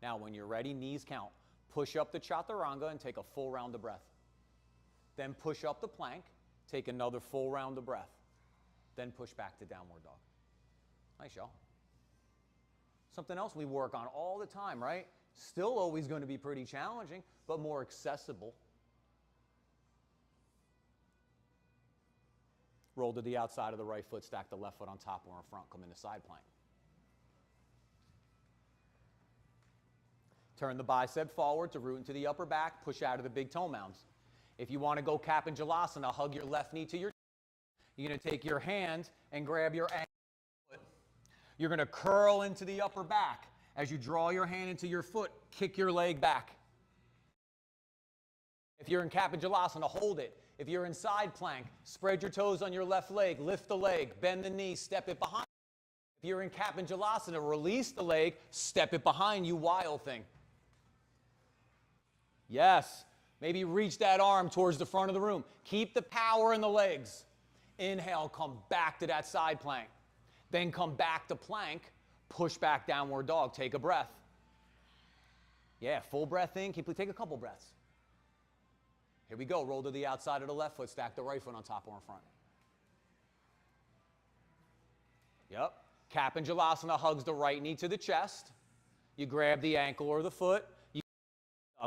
Now when you're ready, knees count. Push up the chaturanga and take a full round of breath. Then push up the plank. Take another full round of breath. Then push back to downward dog. Nice, y'all. Something else we work on all the time, right? Still always going to be pretty challenging, but more accessible. Roll to the outside of the right foot, stack the left foot on top or in front, come into side plank. Turn the bicep forward to root into the upper back, push out of the big toe mounds. If you want to go Kapanjalasana, hug your left knee to your you're going to take your hand and grab your ankle foot. You're going to curl into the upper back. As you draw your hand into your foot, kick your leg back. If you're in Kapanjalasana, hold it. If you're in side plank, spread your toes on your left leg, lift the leg, bend the knee, step it behind. If you're in Kapanjalasana, release the leg, step it behind you, wild thing. Yes, maybe reach that arm towards the front of the room. Keep the power in the legs. Inhale, come back to that side plank. Then come back to plank, push back downward dog, take a breath. Yeah, full breath in, take a couple breaths. Here we go, roll to the outside of the left foot, stack the right foot on top or in front. Yep. Kapinjalasana hugs the right knee to the chest. You grab the ankle or the foot. You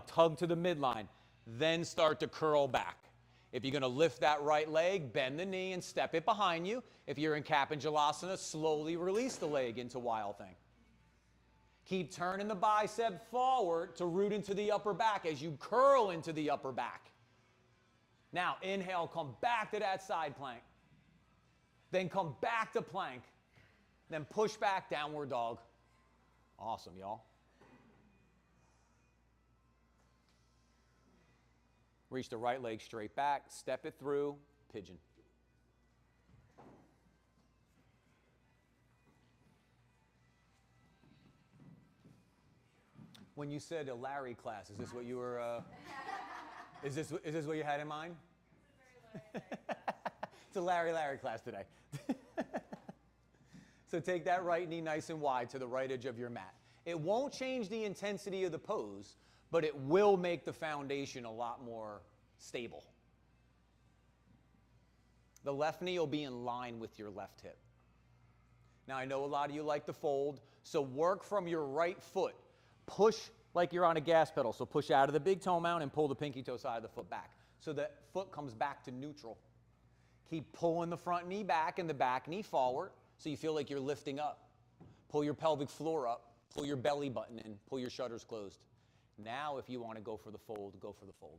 tug to the midline. Then start to curl back. If you're going to lift that right leg, bend the knee and step it behind you. If you're in Kapinjalasana, slowly release the leg into Wild Thing. Keep turning the bicep forward to root into the upper back as you curl into the upper back. Now, inhale, come back to that side plank. Then come back to plank. Then push back, downward dog. Awesome, y'all. Reach the right leg straight back, step it through, pigeon. When you said a Larry class, is this what you were, is this what you had in mind? It's a Larry class today. So take that right knee nice and wide to the right edge of your mat. It won't change the intensity of the pose, but it will make the foundation a lot more stable. The left knee will be in line with your left hip. Now, I know a lot of you like to fold, so work from your right foot. Push like you're on a gas pedal, so push out of the big toe mount and pull the pinky toe side of the foot back, so the foot comes back to neutral. Keep pulling the front knee back and the back knee forward, so you feel like you're lifting up. Pull your pelvic floor up, pull your belly button in, pull your shutters closed. Now, if you want to go for the fold, go for the fold.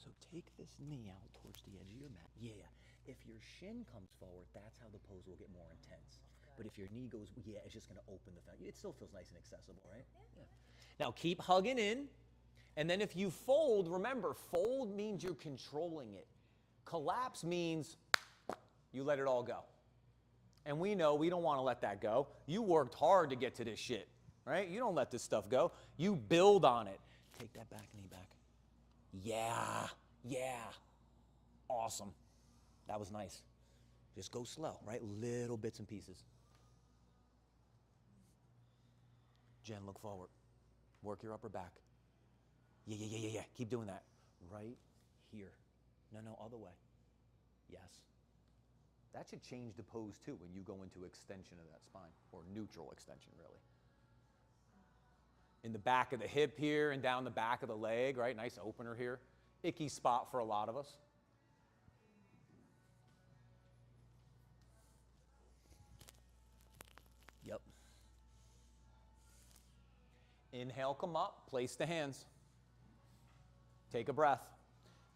So take this knee out towards the edge of your mat. Yeah, if your shin comes forward, that's how the pose will get more intense. But if your knee goes, yeah, it's just going to open the foundation. It still feels nice and accessible, right? Yeah. Now, keep hugging in. And then if you fold, remember, fold means you're controlling it. Collapse means you let it all go. And we know we don't want to let that go. You worked hard to get to this shit, right? You don't let this stuff go. You build on it. Take that back knee back. Yeah. Awesome. That was nice. Just go slow, right? Little bits and pieces. Jen, look forward. Work your upper back. Yeah. Keep doing that. Right here. No, other way. Yes. That should change the pose too when you go into extension of that spine, or neutral extension, really. In the back of the hip here and down the back of the leg, right? Nice opener here. Icky spot for a lot of us. Yep. Inhale, come up, place the hands. Take a breath.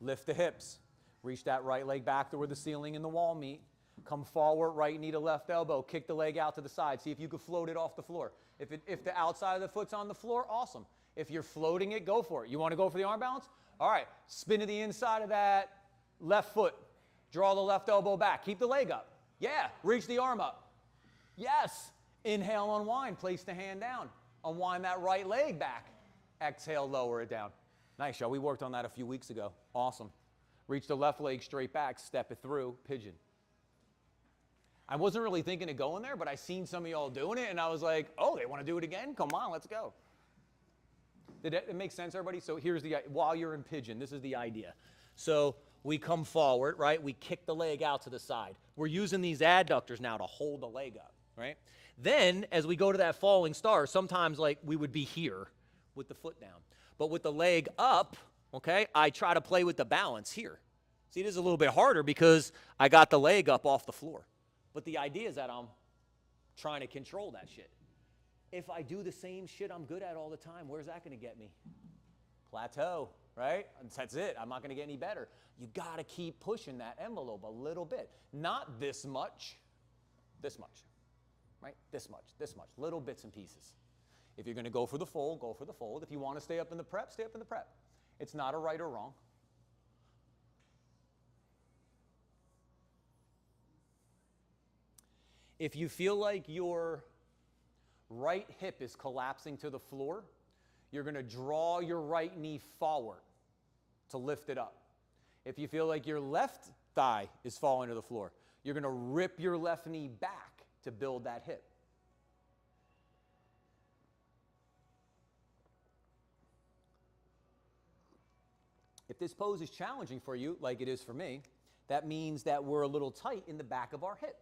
Lift the hips. Reach that right leg back to where the ceiling and the wall meet. Come forward, right knee to left elbow. Kick the leg out to the side. See if you can float it off the floor. If the outside of the foot's on the floor, awesome. If you're floating it, go for it. You want to go for the arm balance? All right. Spin to the inside of that left foot. Draw the left elbow back. Keep the leg up. Yeah. Reach the arm up. Yes. Inhale, unwind. Place the hand down. Unwind that right leg back. Exhale, lower it down. Nice, y'all. We worked on that a few weeks ago. Awesome. Reach the left leg straight back. Step it through. Pigeon. I wasn't really thinking of going there, but I seen some of y'all doing it, and I was like, oh, they want to do it again? Come on, let's go. Did it make sense, everybody? So here's while you're in pigeon, this is the idea. So we come forward, right? We kick the leg out to the side. We're using these adductors now to hold the leg up, right? Then, as we go to that falling star, sometimes like we would be here with the foot down. But with the leg up, okay, I try to play with the balance here. See, this is a little bit harder because I got the leg up off the floor. But the idea is that I'm trying to control that shit. If I do the same shit I'm good at all the time, where's that going to get me? Plateau, right? That's it. I'm not going to get any better. You got to keep pushing that envelope a little bit. Not this much, right? This much, little bits and pieces. If you're going to go for the fold, go for the fold. If you want to stay up in the prep, stay up in the prep. It's not a right or wrong. If you feel like your right hip is collapsing to the floor, you're going to draw your right knee forward to lift it up. If you feel like your left thigh is falling to the floor, you're going to rip your left knee back to build that hip. If this pose is challenging for you, like it is for me, that means that we're a little tight in the back of our hip.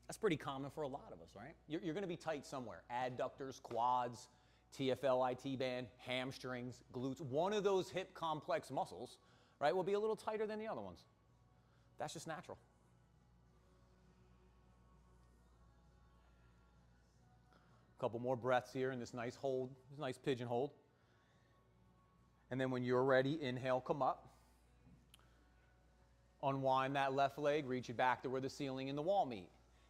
That's pretty common for a lot of us, right? You're going to be tight somewhere. Adductors, quads, TFL, IT band, hamstrings, glutes. One of those hip complex muscles, right, will be a little tighter than the other ones. That's just natural. A couple more breaths here in this nice hold, this nice pigeon hold. And then when you're ready, inhale, come up. Unwind that left leg, reach it back to where the ceiling and the wall meet.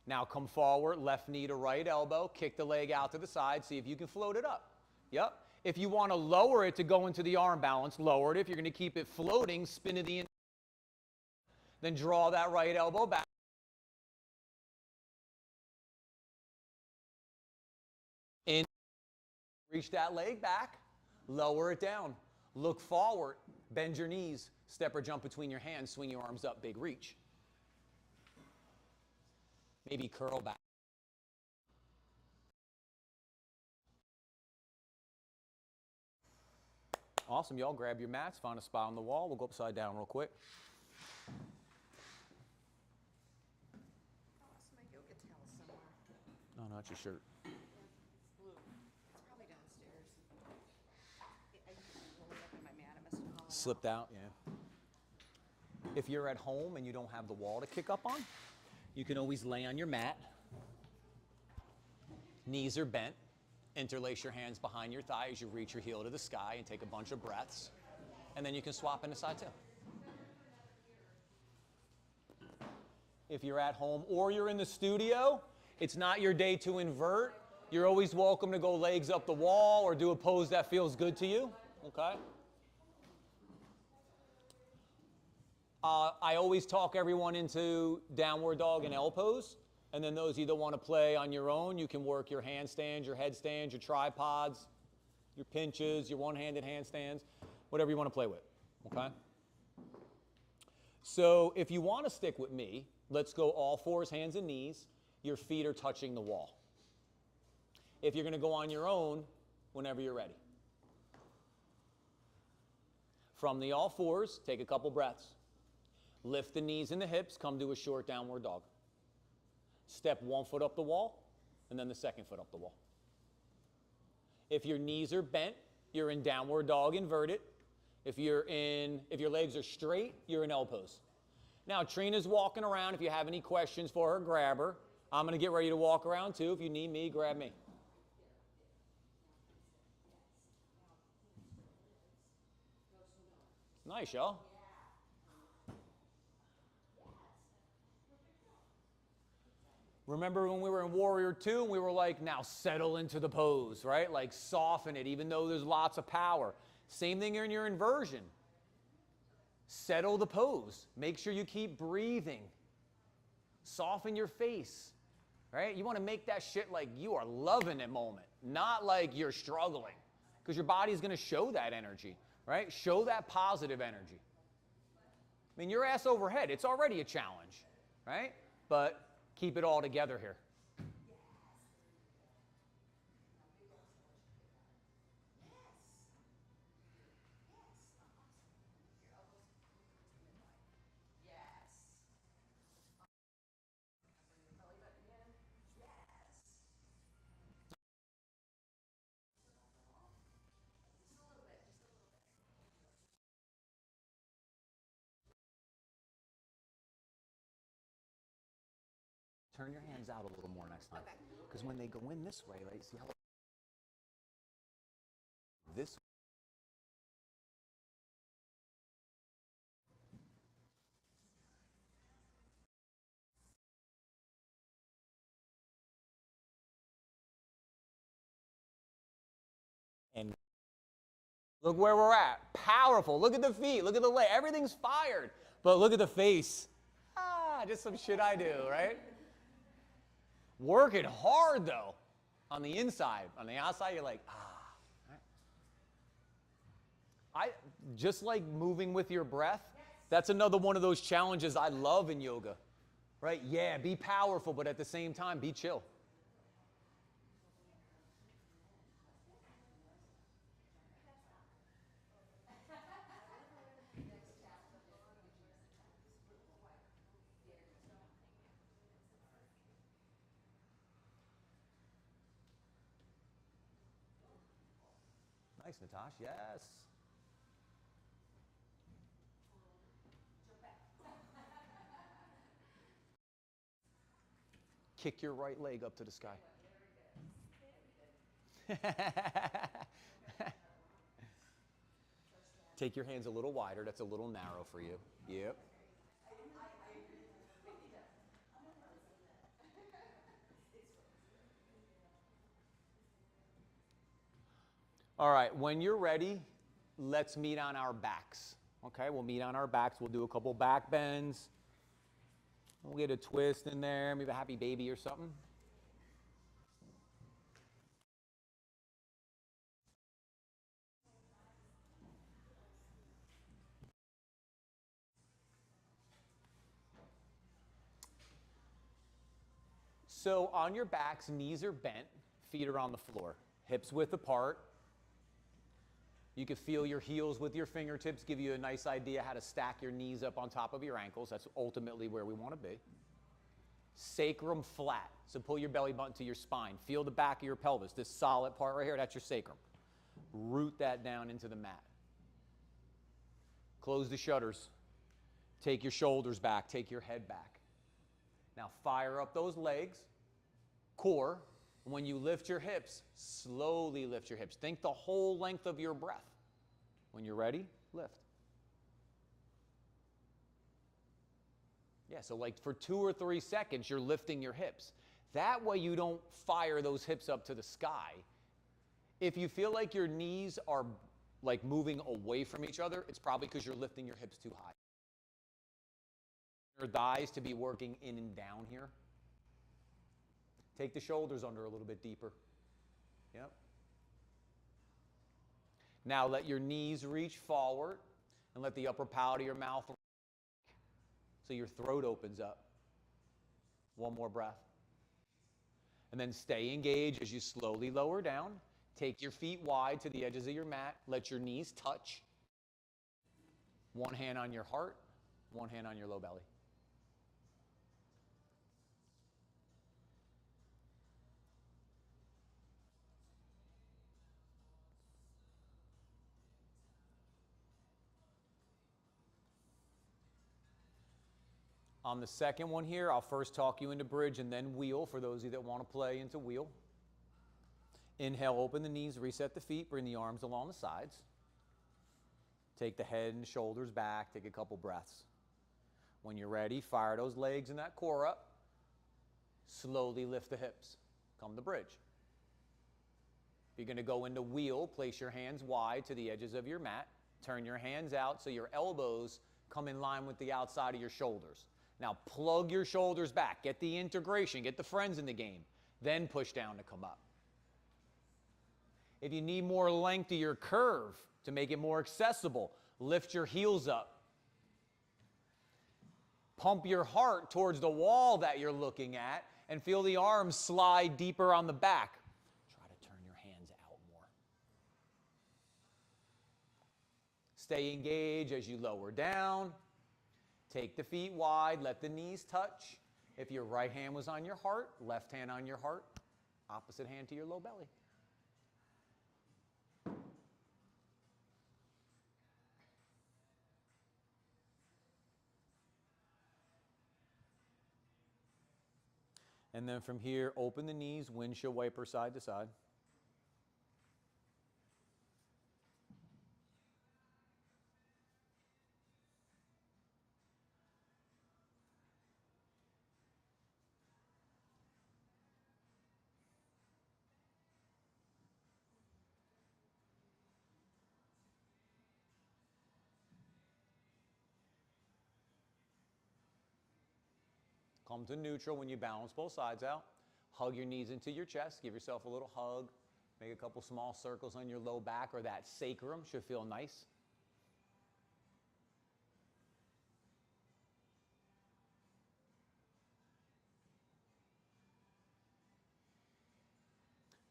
Now come forward, left knee to right elbow, kick the leg out to the side, see if you can float it up. Yep. If you want to lower it to go into the arm balance, lower it. If you're going to keep it floating, spin to the inside. Then draw that right elbow back. In, reach that leg back, lower it down. Look forward, bend your knees, step or jump between your hands, swing your arms up, big reach. Maybe curl back. Awesome, y'all. Grab your mats, find a spot on the wall. We'll go upside down real quick. I lost my yoga towel somewhere. No, not your shirt. It's blue. It's probably downstairs. I usually roll it up in my mat. I must have fallen Slipped out, yeah. If you're at home and you don't have the wall to kick up on, you can always lay on your mat. Knees are bent. Interlace your hands behind your thigh as you reach your heel to the sky and take a bunch of breaths. And then you can swap into side two. If you're at home or you're in the studio, it's not your day to invert. You're always welcome to go legs up the wall or do a pose that feels good to you. Okay? I always talk everyone into downward dog and L pose. And then those either want to play on your own, you can work your handstands, your headstands, your tripods, your pinches, your one-handed handstands, whatever you want to play with, okay? So if you want to stick with me, let's go all fours, hands and knees. Your feet are touching the wall. If you're going to go on your own, whenever you're ready. From the all fours, take a couple breaths. Lift the knees and the hips, come to a short downward dog. Step one foot up the wall, and then the second foot up the wall. If your knees are bent, you're in downward dog inverted. If your legs are straight, you're in L pose. Now, Trina's walking around. If you have any questions for her, grab her. I'm going to get ready to walk around too. If you need me, grab me. Nice, y'all. Remember when we were in Warrior 2 and we were like, now settle into the pose, right? Like soften it, even though there's lots of power. Same thing in your inversion. Settle the pose. Make sure you keep breathing. Soften your face, right? You want to make that shit like you are loving that moment, not like you're struggling, because your body's going to show that energy, right? Show that positive energy. I mean, your ass overhead, it's already a challenge, right? But keep it all together here. Turn your hands out a little more next time. Because when they go in this way, right, see how this way. And look where we're at. Powerful. Look at the feet. Look at the leg. Everything's fired. But look at the face. Ah, just some shit I do, right? Working hard, though, on the inside. On the outside, you're like, ah. Right? Just like moving with your breath, that's another one of those challenges I love in yoga, right? Yeah, be powerful, but at the same time, be chill. Nice, Natasha. Yes. Kick your right leg up to the sky. Take your hands a little wider. That's a little narrow for you. Yep. All right, when you're ready, let's meet on our backs. Okay, we'll meet on our backs. We'll do a couple back bends. We'll get a twist in there, maybe a happy baby or something. So on your backs, knees are bent, feet are on the floor, hips width apart. You can feel your heels with your fingertips, give you a nice idea how to stack your knees up on top of your ankles. That's ultimately where we want to be. Sacrum flat, so pull your belly button to your spine. Feel the back of your pelvis, this solid part right here, that's your sacrum. Root that down into the mat. Close the shutters. Take your shoulders back, take your head back. Now fire up those legs, core. When you lift your hips, slowly lift your hips. Think the whole length of your breath. When you're ready, lift. Yeah, so like for 2 or 3 seconds, you're lifting your hips. That way you don't fire those hips up to the sky. If you feel like your knees are like moving away from each other, it's probably because you're lifting your hips too high. Your thighs to be working in and down here. Take the shoulders under a little bit deeper. Yep. Now let your knees reach forward and let the upper palate of your mouth so your throat opens up. One more breath. And then stay engaged as you slowly lower down. Take your feet wide to the edges of your mat. Let your knees touch. One hand on your heart, one hand on your low belly. On the second one here, I'll first talk you into bridge and then wheel for those of you that want to play into wheel. Inhale, open the knees, reset the feet, bring the arms along the sides. Take the head and shoulders back, take a couple breaths. When you're ready, fire those legs and that core up. Slowly lift the hips. Come to bridge. If you're going to go into wheel, place your hands wide to the edges of your mat. Turn your hands out so your elbows come in line with the outside of your shoulders. Now plug your shoulders back, get the integration, get the friends in the game, then push down to come up. If you need more length to your curve to make it more accessible, lift your heels up. Pump your heart towards the wall that you're looking at and feel the arms slide deeper on the back. Try to turn your hands out more. Stay engaged as you lower down. Take the feet wide, let the knees touch. If your right hand was on your heart, left hand on your heart, opposite hand to your low belly. And then from here, open the knees, windshield wiper side to side. Come to neutral when you balance both sides out. Hug your knees into your chest. Give yourself a little hug. Make a couple small circles on your low back, or that sacrum should feel nice.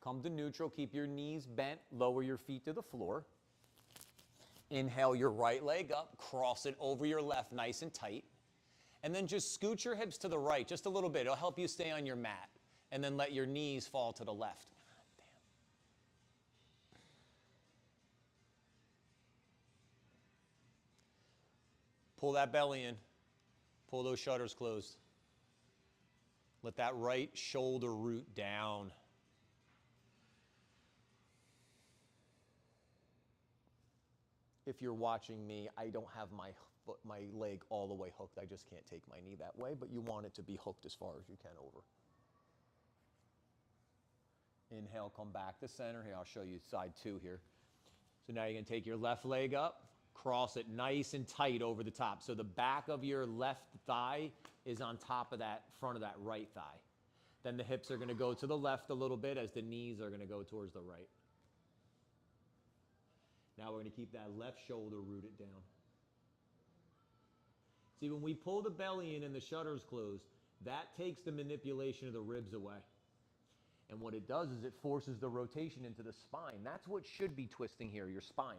Come to neutral. Keep your knees bent. Lower your feet to the floor. Inhale your right leg up. Cross it over your left nice and tight. And then just scoot your hips to the right just a little bit. It'll help you stay on your mat. And then let your knees fall to the left. Pull that belly in. Pull those shutters closed. Let that right shoulder root down. If you're watching me, I don't have my leg all the way hooked. I just can't take my knee that way, but you want it to be hooked as far as you can over. Inhale, come back to center. Here, I'll show you side 2 here. So now you're going to take your left leg up, cross it nice and tight over the top. So the back of your left thigh is on top of that front of that right thigh. Then the hips are going to go to the left a little bit as the knees are going to go towards the right. Now we're going to keep that left shoulder rooted down. See, when we pull the belly in and the shutters close, that takes the manipulation of the ribs away. And what it does is it forces the rotation into the spine. That's what should be twisting here, your spine.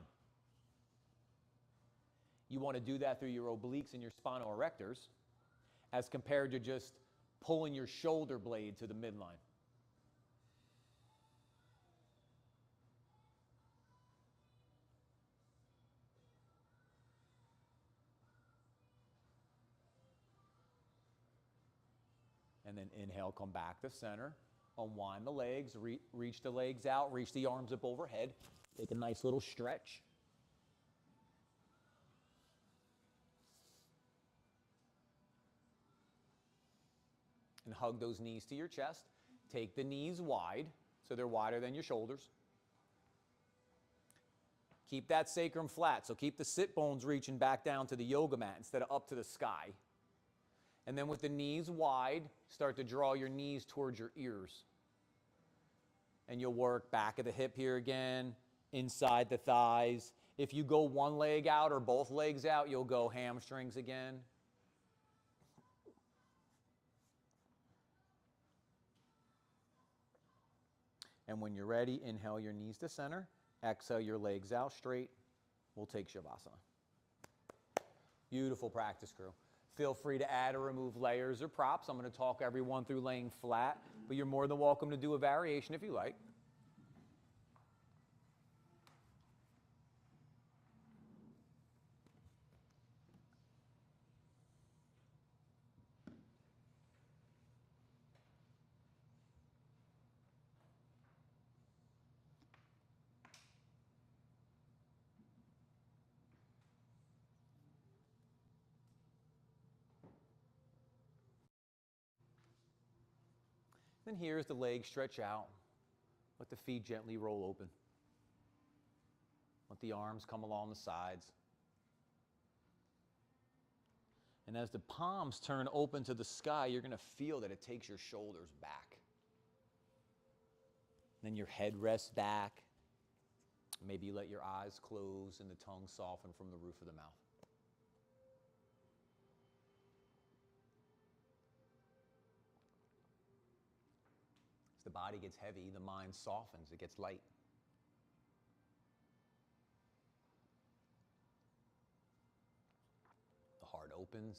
You want to do that through your obliques and your spinoerectors as compared to just pulling your shoulder blade to the midline. And then inhale, come back to center. Unwind the legs, reach the legs out, reach the arms up overhead. Take a nice little stretch. And hug those knees to your chest. Take the knees wide, so they're wider than your shoulders. Keep that sacrum flat, so keep the sit bones reaching back down to the yoga mat instead of up to the sky. And then with the knees wide, start to draw your knees towards your ears. And you'll work back of the hip here again, inside the thighs. If you go one leg out or both legs out, you'll go hamstrings again. And when you're ready, inhale your knees to center. Exhale your legs out straight. We'll take Shavasana. Beautiful practice, crew. Feel free to add or remove layers or props. I'm going to talk everyone through laying flat, but you're more than welcome to do a variation if you like. Then here's the legs stretch out. Let the feet gently roll open. Let the arms come along the sides. And as the palms turn open to the sky, you're going to feel that it takes your shoulders back. Then your head rests back. Maybe you let your eyes close and the tongue soften from the roof of the mouth. The body gets heavy, the mind softens, it gets light. The heart opens.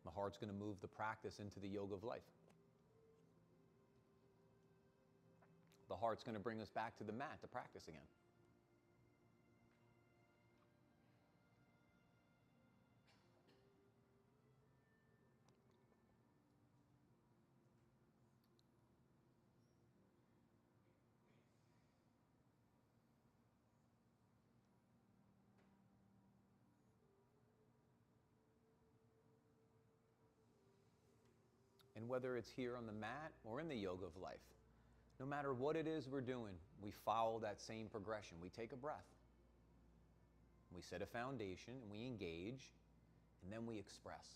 The heart's going to move the practice into the yoga of life. The heart's going to bring us back to the mat to practice again. And whether it's here on the mat or in the yoga of life, no matter what it is we're doing, we follow that same progression. We take a breath. We set a foundation and we engage, and then we express.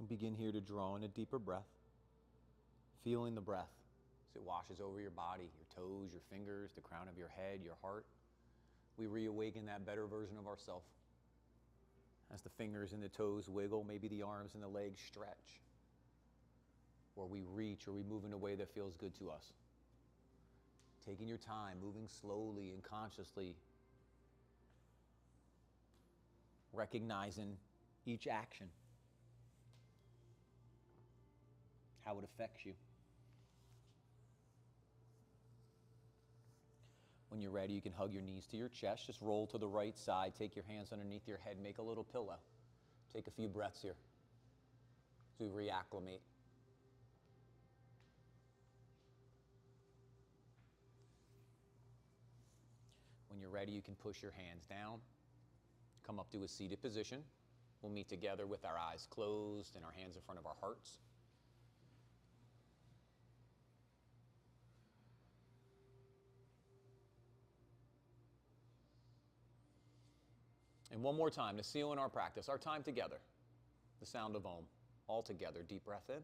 And begin here to draw in a deeper breath, feeling the breath as it washes over your body, your toes, your fingers, the crown of your head, your heart. We reawaken that better version of ourselves. As the fingers and the toes wiggle, maybe the arms and the legs stretch, or we reach, or we move in a way that feels good to us. Taking your time, moving slowly and consciously, recognizing each action, how it affects you. When you're ready, you can hug your knees to your chest. Just roll to the right side. Take your hands underneath your head. Make a little pillow. Take a few breaths here to reacclimate. When you're ready, you can push your hands down. Come up to a seated position. We'll meet together with our eyes closed and our hands in front of our hearts. And one more time to seal in our practice, our time together, the sound of Om, all together. Deep breath in.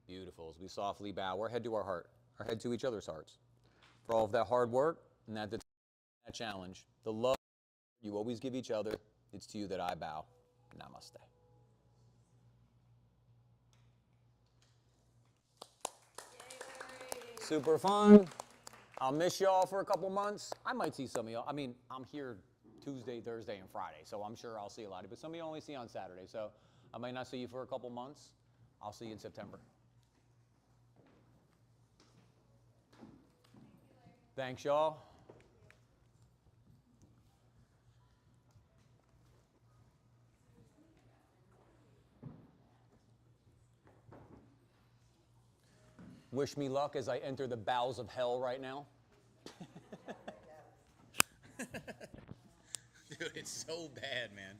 Beautiful. As we softly bow our head to our heart, our head to each other's hearts. For all of that hard work and that challenge, the love you always give each other, it's to you that I bow. Namaste. Super fun. I'll miss y'all for a couple months. I might see some of y'all. I mean, I'm here Tuesday, Thursday, and Friday, so I'm sure I'll see a lot of you. But some of you only see on Saturday, so I might not see you for a couple months. I'll see you in September. Thanks, y'all. Wish me luck as I enter the bowels of hell right now. Dude, it's so bad, man.